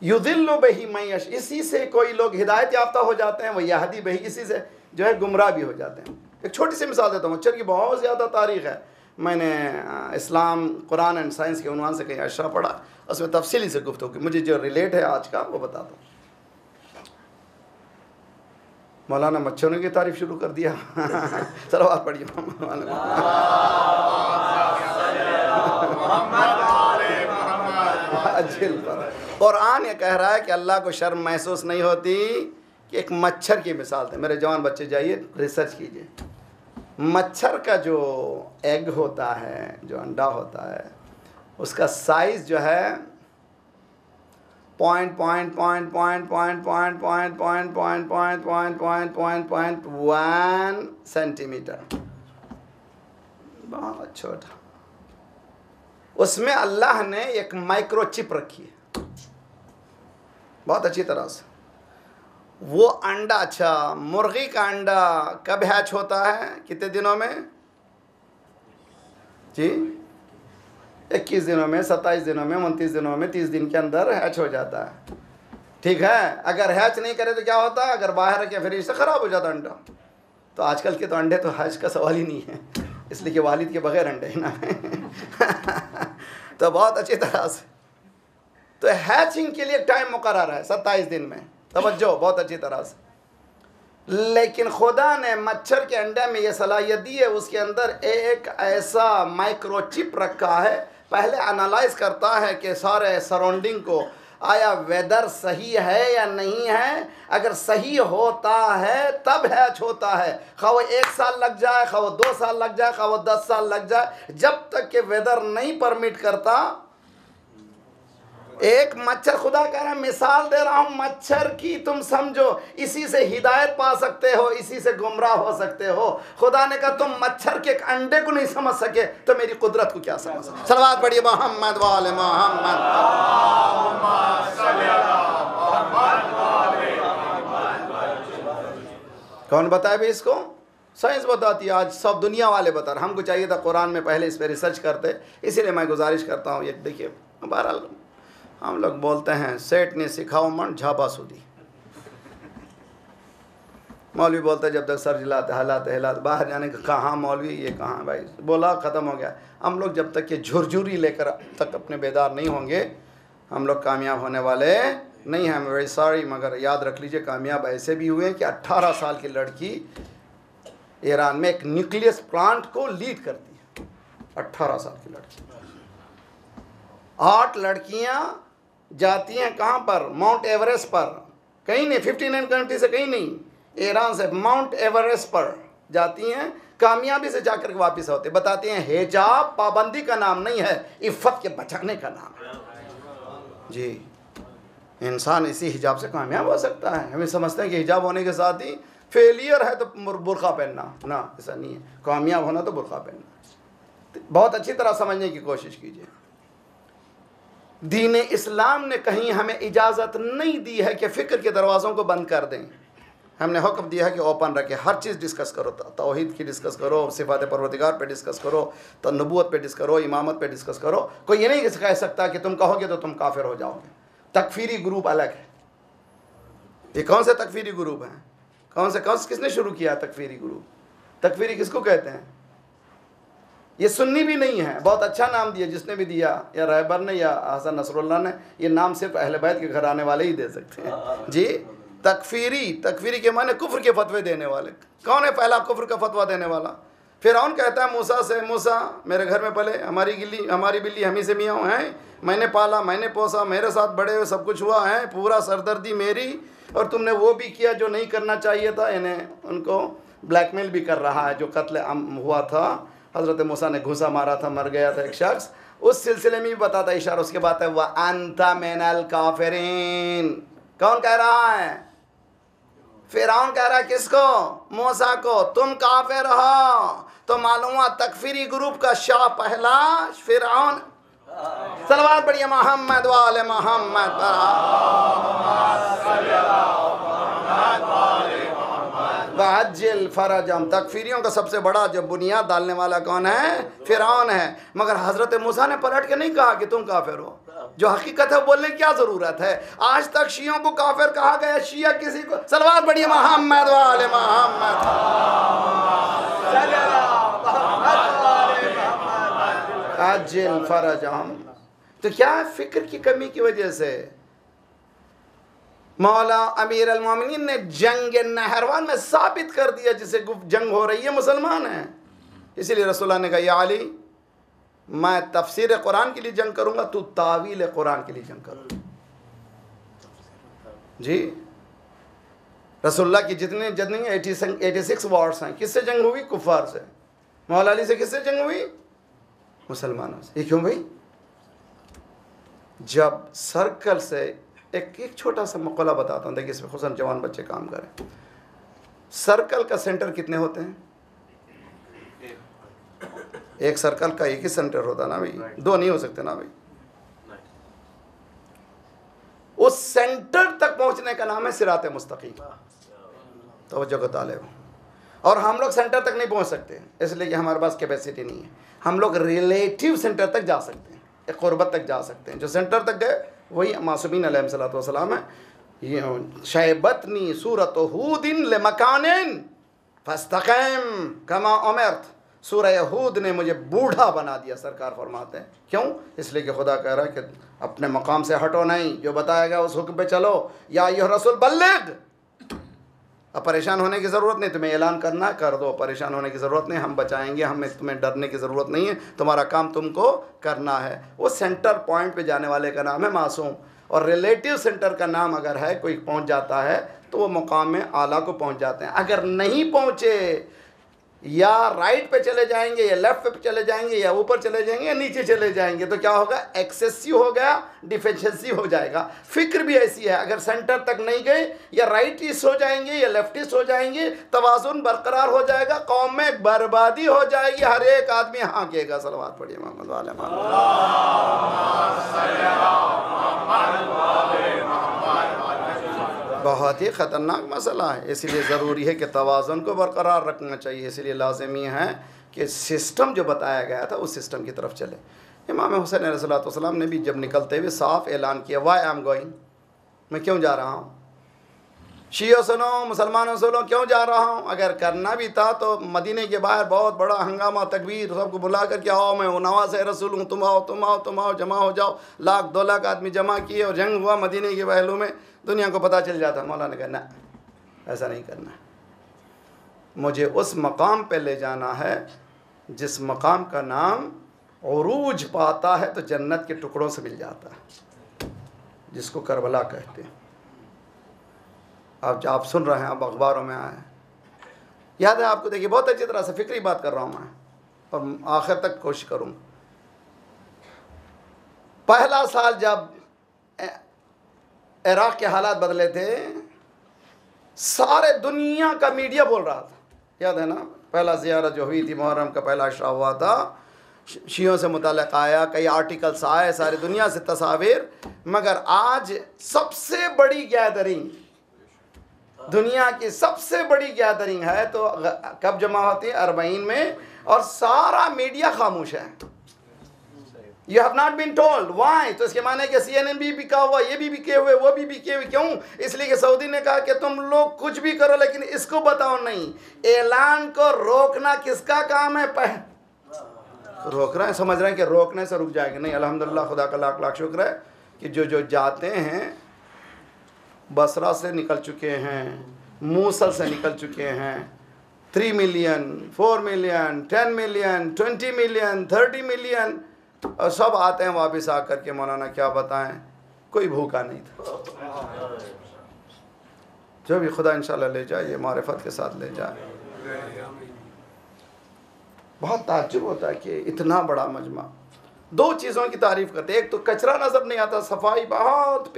युदिल्लु बिही मन यश, इसी से कोई लोग हिदायत याफ्ता हो जाते हैं, वो यहदी बिही, इसी से जो है गुमराह भी हो जाते हैं। एक छोटी सी मिसाल देता हूँ, मच्छर की बहुत ज़्यादा तारीख़ है। मैंने इस्लाम कुरान एंड साइंस के उन्वान से कहीं अशरा पढ़ा, उसमें तफसीली से गुफ्तगू की, मुझे जो रिलेट है आज का वो बताता हूँ। मौलाना मच्छरों की तारीफ शुरू कर दिया। सलावत पढ़िए। कुरान ये कह रहा है कि अल्लाह को शर्म महसूस नहीं होती कि एक मच्छर की मिसाल दे। मेरे जवान बच्चे जाइए रिसर्च कीजिए। मच्छर का जो एग होता है, जो अंडा होता है, उसका साइज जो है .1 सेंटीमीटर, बहुत छोटा। उसमें अल्लाह ने एक माइक्रोचिप रखी है बहुत अच्छी तरह से। वो अंडा, अच्छा मुर्गी का अंडा कब हैच होता है, कितने दिनों में जी? 21 दिनों में, 27 दिनों में, 29 दिनों में, 30 दिन के अंदर हैच हो जाता है। ठीक है, अगर हैच नहीं करे तो क्या होता है, अगर बाहर रखे फिर इससे ख़राब हो जाता अंडा। तो आजकल के तो अंडे तो हैच का सवाल ही नहीं है, इसलिए कि वालिद के बगैर अंडे ही ना है। तो बहुत अच्छी तरह से तो हैचिंग के लिए टाइम मुकर्रर है 27 दिन में, तवज्जो बहुत अच्छी तरह से। लेकिन खुदा ने मच्छर के अंडे में ये सलाहियत दी है, उसके अंदर एक ऐसा माइक्रोचिप रखा है, पहले एनालाइज करता है कि सारे सराउंडिंग को, आया वेदर सही है या नहीं है। अगर सही होता है तब हैच होता है, खा वो 1 साल लग जाए, खा वो 2 साल लग जाए, खा वो 10 साल लग जाए, जब तक कि वेदर नहीं परमिट करता। एक मच्छर, खुदा कह रहा है मिसाल दे रहा हूं मच्छर की, तुम समझो, इसी से हिदायत पा सकते हो, इसी से गुमराह हो सकते हो। खुदा ने कहा तुम मच्छर के एक अंडे को नहीं समझ सके तो मेरी कुदरत को क्या समझ सके। सलवात पढ़िए मोहम्मद वाले मोहम्मद। कौन बताए भी इसको? साइंस बताती है, आज सब दुनिया वाले बता रहे। हमको चाहिए था कुरान में पहले इस पर रिसर्च करते, इसीलिए मैं गुजारिश करता हूँ। ये देखिए, बहरहाल हम लोग बोलते हैं सेठ ने सिखाओ मन झापा सूदी। मौलवी बोलते जब तक सर हिलाते हिलाते बाहर जाने का, कहाँ मौलवी, ये कहाँ भाई, बोला ख़त्म हो गया। हम लोग जब तक ये झुरझुरी लेकर तक अपने बेदार नहीं होंगे, हम लोग कामयाब होने वाले नहीं हैं। वेरी सॉरी, मगर याद रख लीजिए कामयाब ऐसे भी हुए कि 18 साल की लड़की ईरान में एक न्यूक्लियस प्लांट को लीड करती है। 18 साल की लड़की, 8 लड़कियाँ जाती हैं कहाँ पर, माउंट एवरेस्ट पर, कहीं नहीं, 59 कंट्री से कहीं नहीं, ईरान से माउंट एवरेस्ट पर जाती हैं, कामयाबी से जाकर के वापस होते। बताती हैं हिजाब पाबंदी का नाम नहीं है, इफ़्फ़त के बचाने का नाम है। जी, इंसान इसी हिजाब से कामयाब हो सकता है। हमें समझते हैं कि हिजाब होने के साथ ही फेलियर है तो बुर्का पहनना, ना, ऐसा नहीं है। कामयाब होना तो बुर्का पहनना। बहुत अच्छी तरह समझने की कोशिश कीजिए। दीन इस्लाम ने कहीं हमें इजाज़त नहीं दी है कि फ़िक्र के दरवाज़ों को बंद कर दें। हमने हुक्म दिया है कि ओपन रखें, हर चीज़ डिस्कस करो, तौहीद की डिस्कस करो, सिफ़ात परवरदिगार पे डिस्कस करो, तो नबूवत पे डिस्कस करो, इमामत पे डिस्कस करो। कोई ये नहीं कह सकता कि तुम कहोगे तो तुम काफिर हो जाओगे। तकफीरी ग्रुप अलग है। ये कौन से तकफीरी ग्रुप हैं? किसने शुरू किया तकफीरी ग्रुप? तकफीरी किसको कहते हैं? ये सुन्नी भी नहीं है, बहुत अच्छा नाम दिया जिसने भी दिया, या रहबर ने या हसन नसरुल्लाह ने। ये नाम सिर्फ अहले बैत के घर आने वाले ही दे सकते हैं जी। तकफीरी के माने कुफ्र के फतवे देने वाले। कौन है पहला कुफ्र का फतवा देने वाला? फिरौन कहता है मूसा से, मूसा मेरे घर में पले, हमारी बिल्ली हम ही से मियाँ हैं, मैंने पाला, मैंने पोसा, मेरे साथ बड़े हुए, सब कुछ हुआ है, पूरा सरदर्दी मेरी, और तुमने वो भी किया जो नहीं करना चाहिए था। इन्हें उनको ब्लैकमेल भी कर रहा है। जो कत्ल हुआ था, हज़रत मूसा ने घूसा मारा था, मर गया था एक शख्स, उस सिलसिले में भी बताता है इशारा। उसके बाद है वह अंता मिनल काफिरीन। कौन कह रहा है? फिरौन कह रहा है किसको? मूसा को, तुम काफिर हो। तो मालूम हुआ तकफीरी ग्रुप का शाह पहला फिरौन। सलवात पढ़िए मोहम्मद वाले मोहम्मद। वअज्जिल फरजम। तकफीरियों का सबसे बड़ा जो बुनियाद डालने वाला कौन है? फिरौन है। मगर हजरत मूसा ने पलट के नहीं कहा कि तुम काफिर हो। जो हकीकत है बोलने की क्या जरूरत है? आज तक शियों को काफिर कहा गया, शिया किसी को सलवात पढ़िए मोहम्मद वाले मोहम्मद। अज्जिल फरजम। तो क्या है? फिक्र की कमी की वजह से मौला अमीर अल मोमिनीन ने जंग नहरवान में साबित कर दिया, जिसे जंग हो रही है मुसलमान है। इसीलिए रसूलुल्लाह ने कहा, या अली मैं तफसीर कुरान के लिए जंग करूंगा, तू तावील कुरान के लिए जंग कर। जी रसूलुल्लाह की जितने 86 वॉर्स हैं, किससे जंग हुई? कुफार से। मौला अली से किससे जंग हुई? मुसलमानों से। ये क्यों भाई? जब सर्कल से एक छोटा सा मकला बताता हूँ, देखिए इसमें खुसन जवान बच्चे काम करें। सर्कल का सेंटर कितने होते हैं? एक सर्कल का एक ही सेंटर होता ना भाई, दो नहीं हो सकते ना भाई। उस सेंटर तक पहुंचने का नाम है सिराते मुस्तकीम। तवज्जो को तालिब। और हम लोग सेंटर तक नहीं पहुंच सकते, इसलिए कि हमारे पास कैपेसिटी नहीं है। हम लोग रिलेटिव सेंटर तक जा सकते हैं, एक क़ुरबत तक जा सकते हैं। जो सेंटर तक गए वही मासूमीन अलैहिस्सलातु वस्सलाम है। ये शैबतनी सूरत हूदिन लिमकानिन फस्तक़िम कमा उमिरत। सूरह हूद ने मुझे बूढ़ा बना दिया, सरकार फरमाते हैं। क्यों? इसलिए कि खुदा कह रहा है कि अपने मकाम से हटो नहीं, जो बताएगा उस हुक्म पे चलो। या अय्युहर रसूल बल्लिग। अब परेशान होने की ज़रूरत नहीं, तुम्हें ऐलान करना कर दो, परेशान होने की ज़रूरत नहीं, हम बचाएंगे, हमें तुम्हें डरने की ज़रूरत नहीं है, तुम्हारा काम तुमको करना है। वो सेंटर पॉइंट पे जाने वाले का नाम है मासूम। और रिलेटिव सेंटर का नाम अगर है, कोई पहुंच जाता है तो वो मकाम में आला को पहुंच जाते हैं। अगर नहीं पहुंचे, या राइट पे चले जाएंगे, या लेफ्ट पे चले जाएंगे, या ऊपर चले जाएंगे, या नीचे चले जाएंगे, तो क्या होगा? एक्सेसिव हो गया, डिफिशिएंसी हो जाएगा। फिक्र भी ऐसी है, अगर सेंटर तक नहीं गए, या राइटिस्ट हो जाएंगे या लेफ्टिस्ट हो जाएंगे, तवाज़ुन बरकरार हो जाएगा, कौम में बर्बादी हो जाएगी। हर एक आदमी हाँकेगा। सलवात पढ़िए मोहम्मद वाले बहुत ही ख़तरनाक मसला है। इसलिए ज़रूरी है कि तवाज़ुन को बरकरार रखना चाहिए। इसलिए लाज़मी है कि सिस्टम जो बताया गया था उस सिस्टम की तरफ चले। इमाम हुसैन अलैहिस्सलातु वस्सलाम ने भी जब निकलते हुए साफ ऐलान किया, वाई आई एम गोइंग, मैं क्यों जा रहा हूँ? शियों सुनो, मुसलमानों सुनो, क्यों जा रहा हूँ? अगर करना भी था तो मदीने के बाहर बहुत बड़ा हंगामा, तकबीर, सबको बुला कर के आओ, मैं नवाज़ रसूल हूँ, तुम आओ तुम आओ तुम आओ, जमा हो जाओ। 1,00,000 2 लाख आदमी जमा किए और जंग हुआ मदीने के पहलू में, दुनिया को पता चल जाता। मौला ने कहा ना, ऐसा नहीं करना, मुझे उस मकाम पे ले जाना है जिस मकाम का नाम उरूज पाता है तो जन्नत के टुकड़ों से मिल जाता है, जिसको करबला कहते हैं। अब आप सुन रहे हैं, अब अखबारों में आए, याद है आपको? देखिए बहुत अच्छी तरह से फिक्री बात कर रहा हूँ मैं, और आखिर तक कोशिश करूँ। पहला साल जब इराक़ के हालात बदले थे, सारे दुनिया का मीडिया बोल रहा था, याद है ना? पहला ज़ियारत जो हुई थी, मुहर्रम का पहला अशरा हुआ था, शियों से मुताल्लिक़ आया, कई आर्टिकल्स आए, सारी दुनिया से तस्वीर। मगर आज सबसे बड़ी गैदरिंग, दुनिया की सबसे बड़ी गैदरिंग है तो कब जमा होती है? 40 में, और सारा मीडिया खामोश है। You have not been told why? तो इसके माने कि CNN भी बिका हुआ, ये भी बिके हुए, वो भी बिके हुए। क्यों? इसलिए कि सऊदी ने कहा कि तुम लोग कुछ भी करो लेकिन इसको बताओ नहीं। ऐलान को रोकना किसका काम है? रोक रहे हैं, समझ रहे हैं कि रोकने से रुक जाएंगे? नहीं, अल्हम्दुलिल्लाह, खुदा का लाख लाख शुक्र है कि जो जाते हैं, बसरा से निकल चुके हैं, मूसल से निकल चुके हैं, 3 million, 4 million, 10 million, 20 million, 30 million, और सब आते हैं वापस आकर के मौलाना क्या बताएं, कोई भूखा नहीं था। जो भी खुदा इंशाल्लाह ले जाए, ये मारिफत के साथ ले जाए। बहुत ताज्जुब होता है कि इतना बड़ा मजमा। 2 चीज़ों की तारीफ़ करते हैं, एक तो कचरा नज़र नहीं आता, सफाई बहुत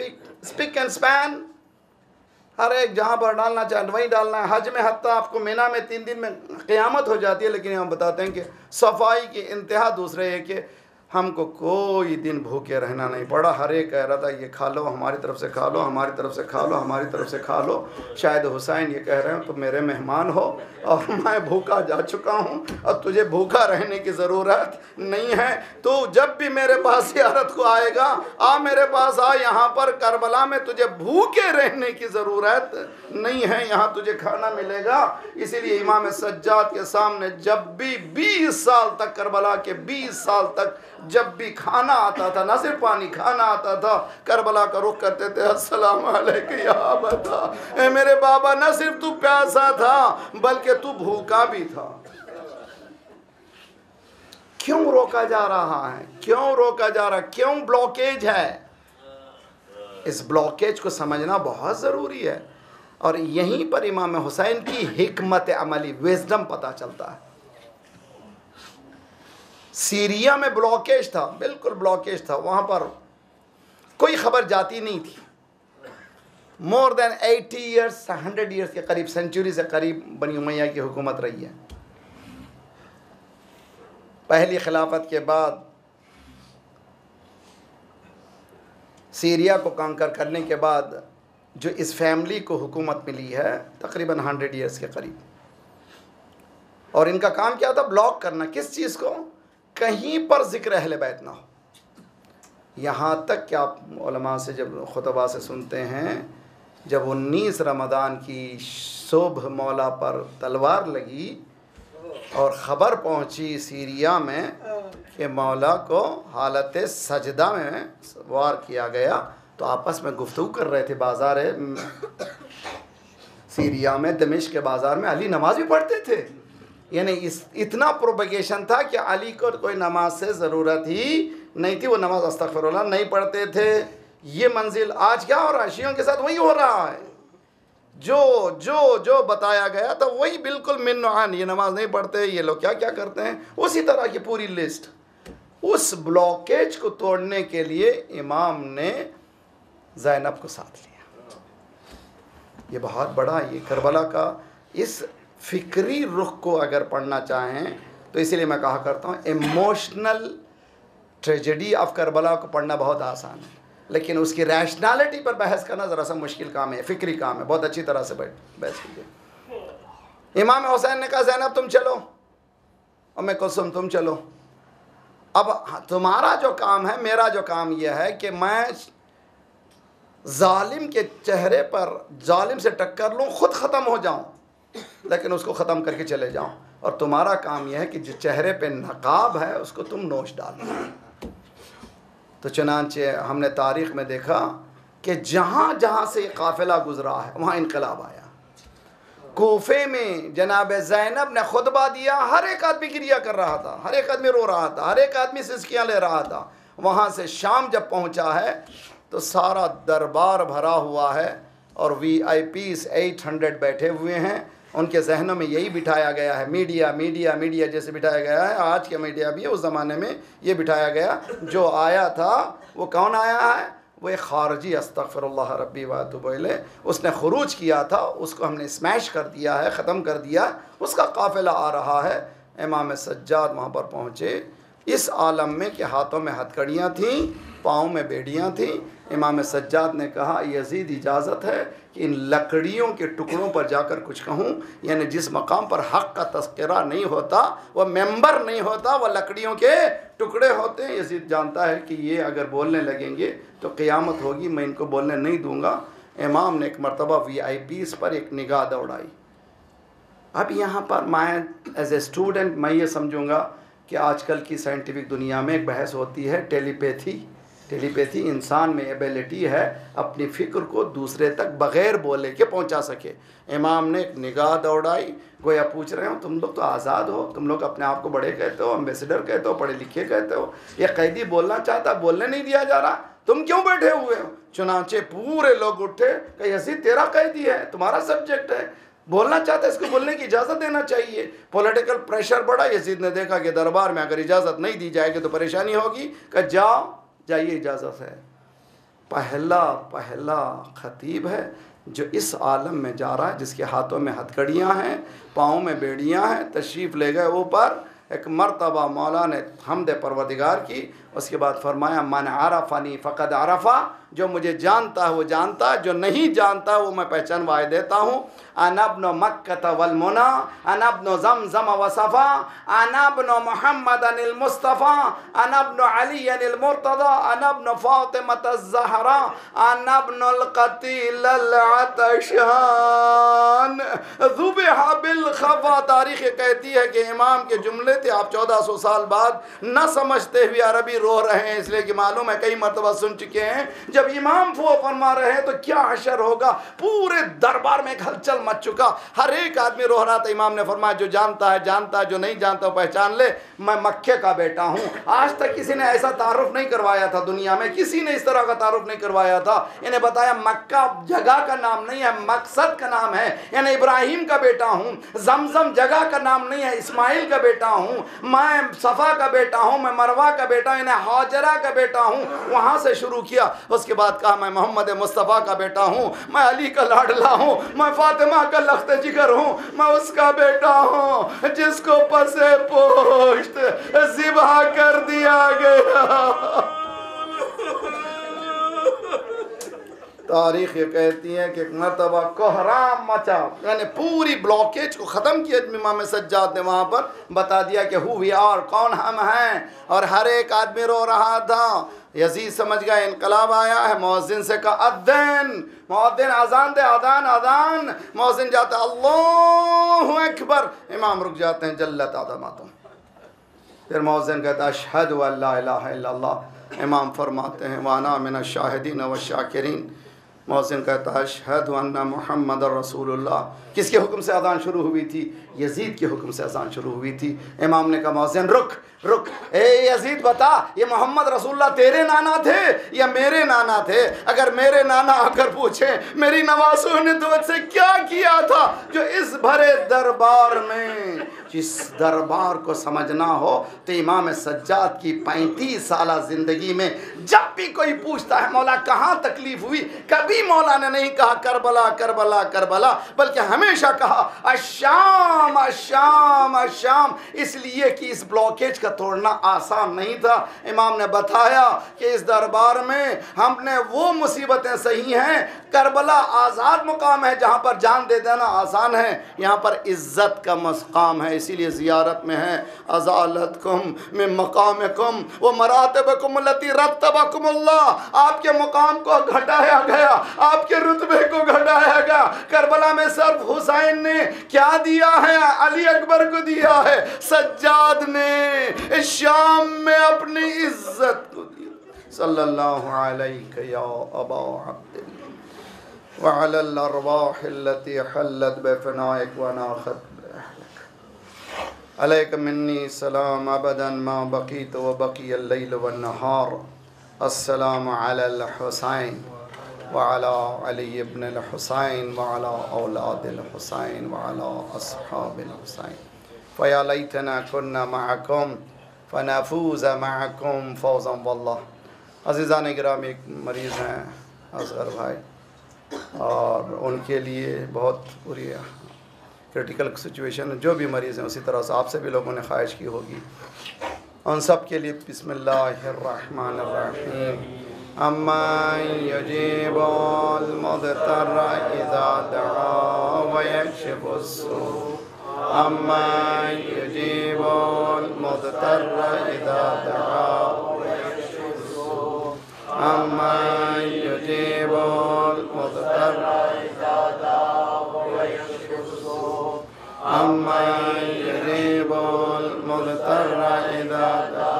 स्पिक एंड स्पैन, हर एक जहाँ पर डालना चाहे वहीं डालना है। हज में हत्ता आपको मीना में 3 दिन में क़यामत हो जाती है, लेकिन हम बताते हैं कि सफाई की इंतहा। दूसरे है कि हमको कोई दिन भूखे रहना नहीं पड़ा। हर एक कह रहा था ये खा लो, हमारी तरफ से खा लो, हमारी तरफ से खा लो, हमारी तरफ से खा लो। शायद हुसैन ये कह रहे हो तुम मेरे मेहमान हो और मैं भूखा जा चुका हूँ और तुझे भूखा रहने की ज़रूरत नहीं है। तो जब भी मेरे पास ज़ियारत को आएगा, आ मेरे पास आ, यहाँ पर करबला में तुझे भूखे रहने की ज़रूरत नहीं है, यहाँ तुझे खाना मिलेगा। इसीलिए इमाम सज्जाद के सामने जब भी 20 साल तक, करबला के 20 साल तक जब भी खाना आता था, ना सिर्फ पानी, खाना आता था, करबला का रुख करते थे, अस्सलाम अलैकुम या अबता। ए मेरे बाबा, ना सिर्फ तू प्यासा था बल्कि तू भूखा भी था। क्यों रोका जा रहा है? क्यों रोका जा रहा है? क्यों ब्लॉकेज है? इस ब्लॉकेज को समझना बहुत ज़रूरी है। और यहीं पर इमाम हुसैन की हिकमत अमली, विजडम पता चलता है। सीरिया में ब्लॉकेज था, बिल्कुल ब्लॉकेज था, वहाँ पर कोई खबर जाती नहीं थी। मोर देन 80 ईयर्स, 100 ईयर्स के करीब, सेंचुरी से करीब बनी उमैया की हुकूमत रही है। पहली खिलाफत के बाद सीरिया को कांकर करने के बाद जो इस फैमिली को हुकूमत मिली है तकरीबन 100 ईयर्स के करीब। और इनका काम क्या था? ब्लॉक करना। किस चीज़ को? कहीं पर जिक्र अहले बैत ना हो। यहाँ तक कि आप उलमा से जब खुतबा से सुनते हैं, जब 19 रमज़ान की सुबह मौला पर तलवार लगी और ख़बर पहुँची सीरिया में कि मौला को हालत सजदा में वार किया गया, तो आपस में गुफ्तगू कर रहे थे। बाज़ार सीरिया में, दमिश्क के बाज़ार में अली नमाज भी पढ़ते थे। यानी इतना प्रोपगेशन था कि अली को कोई नमाज से ज़रूरत ही नहीं थी। वो नमाज अस्तगफिरुल्लाह नहीं पढ़ते थे। ये मंजिल आज क्या हो रहा है? शियों के साथ वही हो रहा है। जो जो जो बताया गया था वही बिल्कुल मिन्नान। ये नमाज नहीं पढ़ते, ये लोग क्या क्या करते हैं, उसी तरह की पूरी लिस्ट। उस ब्लॉकेज को तोड़ने के लिए इमाम ने ज़ैनब को साथ लिया। ये बहुत बड़ा, ये करबला का इस फिक्री रुख को अगर पढ़ना चाहें तो इसीलिए मैं कहा करता हूँ इमोशनल ट्रेजेडी ऑफ करबला को पढ़ना बहुत आसान है, लेकिन उसकी रैशनैलिटी पर बहस करना ज़रा सा मुश्किल काम है, फिक्री काम है। बहुत अच्छी तरह से बहस कीजिए। इमाम हुसैन ने कहा ज़ैनब तुम चलो, उम्मे कुलसूम तुम चलो। अब तुम्हारा जो काम है, मेरा जो काम यह है कि मैं जालिम के चेहरे पर जालिम से टक्कर लूँ, ख़ुद ख़त्म हो जाऊँ, लेकिन उसको ख़त्म करके चले जाऊँ। और तुम्हारा काम यह है कि जो चेहरे पे नकाब है उसको तुम नोच डालो। तो चुनांचे हमने तारीख़ में देखा कि जहाँ जहाँ से काफ़िला गुज़रा है वहाँ इनकलाब आया। कूफे में जनाब ज़ैनब ने खुतबा दिया, हर एक आदमी गिरिया कर रहा था, हर एक आदमी रो रहा था, हर एक आदमी सिसकियाँ ले रहा था। वहाँ से शाम जब पहुँचा है तो सारा दरबार भरा हुआ है और VIPs 800 बैठे हुए हैं। उनके जहनों में यही बिठाया गया है, मीडिया मीडिया मीडिया जैसे बिठाया गया है। आज के मीडिया भी है, उस ज़माने में ये बिठाया गया। जो आया था वो कौन आया है? वो एक खारजी, अस्तगफिरुल्लाह रब्बी व अतूबु इलैह, उसने खुरूज किया था, उसको हमने स्मैश कर दिया है, ख़त्म कर दिया। उसका काफ़िला आ रहा है। इमाम सज्जाद वहाँ पर पहुँचे इस आलम में कि हाथों में हथकड़ियाँ थीं, पाँव में बेड़ियाँ थीं। इमाम सज्जाद ने कहा यजीद इजाज़त है कि इन लकड़ियों के टुकड़ों पर जाकर कुछ कहूँ। यानी जिस मकाम पर हक़ का तज़किरा नहीं होता, वह मेंबर नहीं होता, वह लकड़ियों के टुकड़े होते हैं। यजीद जानता है कि ये अगर बोलने लगेंगे तो क़यामत होगी, मैं इनको बोलने नहीं दूँगा। इमाम ने एक मरतबा VIPs पर एक निगाह दौड़ाई। अब यहाँ पर मैं एज ए स्टूडेंट मैं ये समझूँगा कि आजकल की साइंटिफिक दुनिया में एक बहस होती है टेलीपैथी इंसान में एबिलिटी है अपनी फ़िक्र को दूसरे तक बग़ैर बोले के पहुंचा सके। इमाम ने एक निगाह दौड़ाई, गोया पूछ रहे हो तुम लोग तो आज़ाद हो, तुम लोग अपने आप को बड़े कहते हो, एम्बेसडर कहते हो, पढ़े लिखे कहते हो, ये कैदी बोलना चाहता, बोलने नहीं दिया जा रहा, तुम क्यों बैठे हुए हो? चुनाचे पूरे लोग उठे कि यजीद तेरा कैदी है, तुम्हारा सब्जेक्ट है, बोलना चाहता है, इसको बोलने की इजाज़त देना चाहिए। पॉलिटिकल प्रेशर बढ़ा। यजीद ने देखा कि दरबार में अगर इजाज़त नहीं दी जाएगी तो परेशानी होगी, कि जाओ जाइए, इजाज़त है। पहला ख़तीब है जो इस आलम में जा रहा है, जिसके हाथों में हथकड़ियाँ हैं, पाँव में बेड़ियाँ हैं, तशरीफ़ ले गए ऊपर एक मरतबा मौला ने हमद परवरदिगार की, उसके बाद फरमाया मन आरफ़नी फ़क़द आरफ़ा, जो मुझे जानता है वो जानता है, जो नहीं जानता वो मैं पहचानवाए देता हूँ। अनब्न मक्का वल मुना, अनब्न ज़मज़म व सफ़ा, अनब्न मुहम्मदनिल मुस्तफ़ा, अनब्न अलीयनिल मुर्तज़ा, अनब्न फ़ातिमतज़ ज़हरा, अनब्नुल क़तीलल अतशान ज़ुबिहा बिल ख़फ़ा। तारीख़ कहती है कि इमाम के जुमले थे, आप 1400 साल बाद न समझते हुए अरबी रो रहे हैं, इसलिए कि मालूम है कई मरतबा सुन चुके हैं जब इमाम वो फरमा रहे हैं तो क्या हशर होगा। पूरे दरबार में एक हलचल मच चुका, हर एक आदमी रो रहा था। इमाम ने फरमाया जो जानता है जानता है, जो नहीं जानता पहचान ले, मैं मक्के का बेटा हूँ। आज तक किसी ने ऐसा तारुफ नहीं करवाया था, दुनिया में किसी ने इस तरह का तारुफ नहीं करवाया था। इन्हें बताया मक्का जगह का नाम नहीं है, मकसद का नाम है। यानी इब्राहिम का बेटा हूँ, जमजम जगह का नाम नहीं है, इस्माइल का बेटा हूँ, मैं सफ़ा का बेटा हूँ, मैं मरवा का बेटा हूँ, यानी हाजरा का बेटा हूँ। वहाँ से शुरू किया, उसके बाद कहा मैं मोहम्मद मुस्तफ़ा का बेटा हूँ, मैं अली का लाडला हूँ, मैं फातिमा का लख्त जिगर हूँ, मैं उसका बेटा हूँ जिसको पसे पोश्त ज़िबा कर दिया गया। तारीख़ ये कहती है कि एक मरतबा कोहराम मचा, यानी पूरी ब्लॉकेज को ख़त्म किया। इमाम सज्जाद ने वहाँ पर बता दिया कि हु वी आर, कौन हम हैं, और हर एक आदमी रो रहा था। यजीद समझ गया इनकलाब आया है, मौज़िन से कहा अद्दैन, मौज़िन अज़ान दे, अज़ान अज़ान, मौज़िन जाता अल्लाहु अकबर, इमाम रुक जाते हैं जल्लत आदमातुम। फिर मौज़िन कहता अशहदु अल्ला इलाहा इल्लल्लाह, इमाम फरमाते हैं वाना मिनश शाहिदीन व शाकिरीन। मौज़िन कहता है अशहदु अन्ना मुहम्मद रसूलुल्लाह। किसके हुक्म से अज़ान शुरू हुई थी? यजीद के हुक्म से अज़ान शुरू हुई थी। इमाम ने कहा मौज़िन रुक रुक, ए यजीद बता, ये मोहम्मद रसूलुल्लाह तेरे नाना थे या मेरे नाना थे? अगर मेरे नाना आकर पूछे मेरी नवासों ने तुझसे क्या किया था, जो इस भरे दरबार में, जिस दरबार को समझना हो तो इमाम सज्जाद की 35 साल ज़िंदगी में जब भी कोई पूछता है मौला कहाँ तकलीफ़ हुई, कभी मौला ने नहीं कहा करबला करबला करबला, बल्कि हमेशा कहा अशाम अशाम अशाम, इसलिए कि इस ब्लॉकेज का तोड़ना आसान नहीं था। इमाम ने बताया कि इस दरबार में हमने वो मुसीबतें सही हैं, करबला आज़ाद मुकाम है जहाँ पर जान दे देना आसान है, यहाँ पर इज़्ज़त का मकाम है, इसीलिए ज़ियारत में है अज़ालतकुम मिन मकामिकुम व मरातिबकुम लती रतबकुमुल्लाह, आपके मुकाम को घटाया गया, आपके रुतबे को घटाया गया। करबला में सिर्फ हुसैन ने क्या दिया है? अली अकबर को दिया है। सज्जाद ने शाम में अपनी इज्जत को दिया। सल्लल्लाहु अलैहि या अबा अब्दिल्लाह व अलल अरवाह अल्लती हल्लत बिफनाइक व नाखत अलैक मिन्नी सलाम अबदन मा बकीत व बकियल लैल व नहार। अस्सलामु अलल हुसैन व अला अली इब्न अल हुसैन व अला औलादिल हुसैन व अला अस्हाबिल हुसैन। फ़या लैतना कुन्ना मअकुम फ़नफूज़ मअकुम फ़ौज़न वल्लाह। अज़ीज़ान गिरामी, एक मरीज़ हैं असगर भाई, और उनके लिए बहुत बुरी क्रिटिकल सिचुएशन है। जो भी मरीज़ हैं उसी तरह से आपसे भी लोगों ने ख्वाहिश की होगी, उन सब के लिए बिस्मिल्लाहिर्रहमानिर्रहीम। अम्मा युजीबुल मुज़्तर्रा इज़ा दआ व यक्शिफुस्सू, अम्मा युजीबुल मुज़्तर्रा इज़ा दआ व यक्शिफुस्सू, अम्मा युजीबुल मुज़्तर्रा इज़ा दआ व यक्शिफुस्सू, अम्मा युजीबुल मुज़्तर्रा इज़ा दआ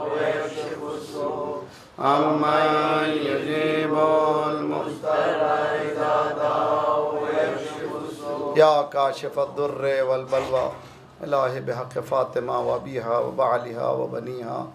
व यक्शिफुस्सू, अम्मा युजीबुल मुज़्तर्रा इज़ा दआ व यक्शिफुस्सू। या काशिफ़ुद्दुर्रि वल बलवा इलाही बिहक़्क़ि फ़ातिमा व अबीहा व बालिहा व बनीहा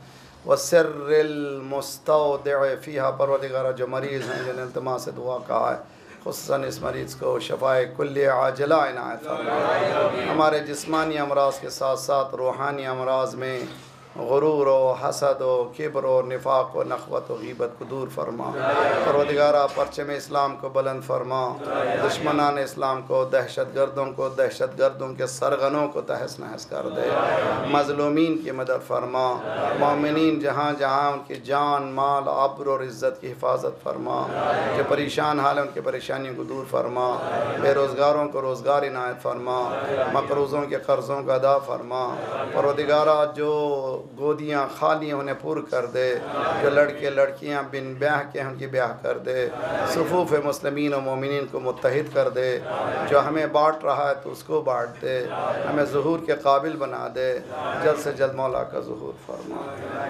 व सिर्रिल मुस्तौदिअ फ़ीहा। परवरदिगार, जो मरीज़ हैं जिन्हें इल्तिमा से दुआ कहा है, ख़ुसूसन इस मरीज़ को शफ़ाए कुल्ले आजिला इनायत फरमा। हमारे जिस्मानी अमराज़ के साथ साथ रूहानी अमराज़ में गुरूर व हसद व किब्र व निफाक व नखवत व गीबत को दूर फरमा। परवरदिगारा परचम इस्लाम को बुलंद फरमा, दुश्मनान इस्लाम को, दहशत गर्दों के सरगनों को तहस नहस कर दे। मज़लूमीन की मदद फरमा, मोमिनीन जहाँ जहाँ उनकी जान माल आबरू और इज़्ज़त की हिफाजत फरमा। जो परेशान हाल है उनकी परेशानियों को दूर फरमा। बेरोज़गारों को रोज़गार इनायत फरमा, मकरूज़ों के कर्ज़ों का अदा फरमा। परवरदिगारा जो गोदियाँ खाली हैं उन्हें पूर कर दे, जो लड़के लड़कियाँ बिन ब्याह के हैं उनकी ब्याह कर दे। सुफूफ़ मुस्लिमीन और मोमिनीन को मुत्तहिद कर दे। जो हमें बाँट रहा है तो उसको बाँट दे, हमें ज़ुहूर के काबिल बना दे। जल्द से जल्द मौला का ज़ुहूर फरमा।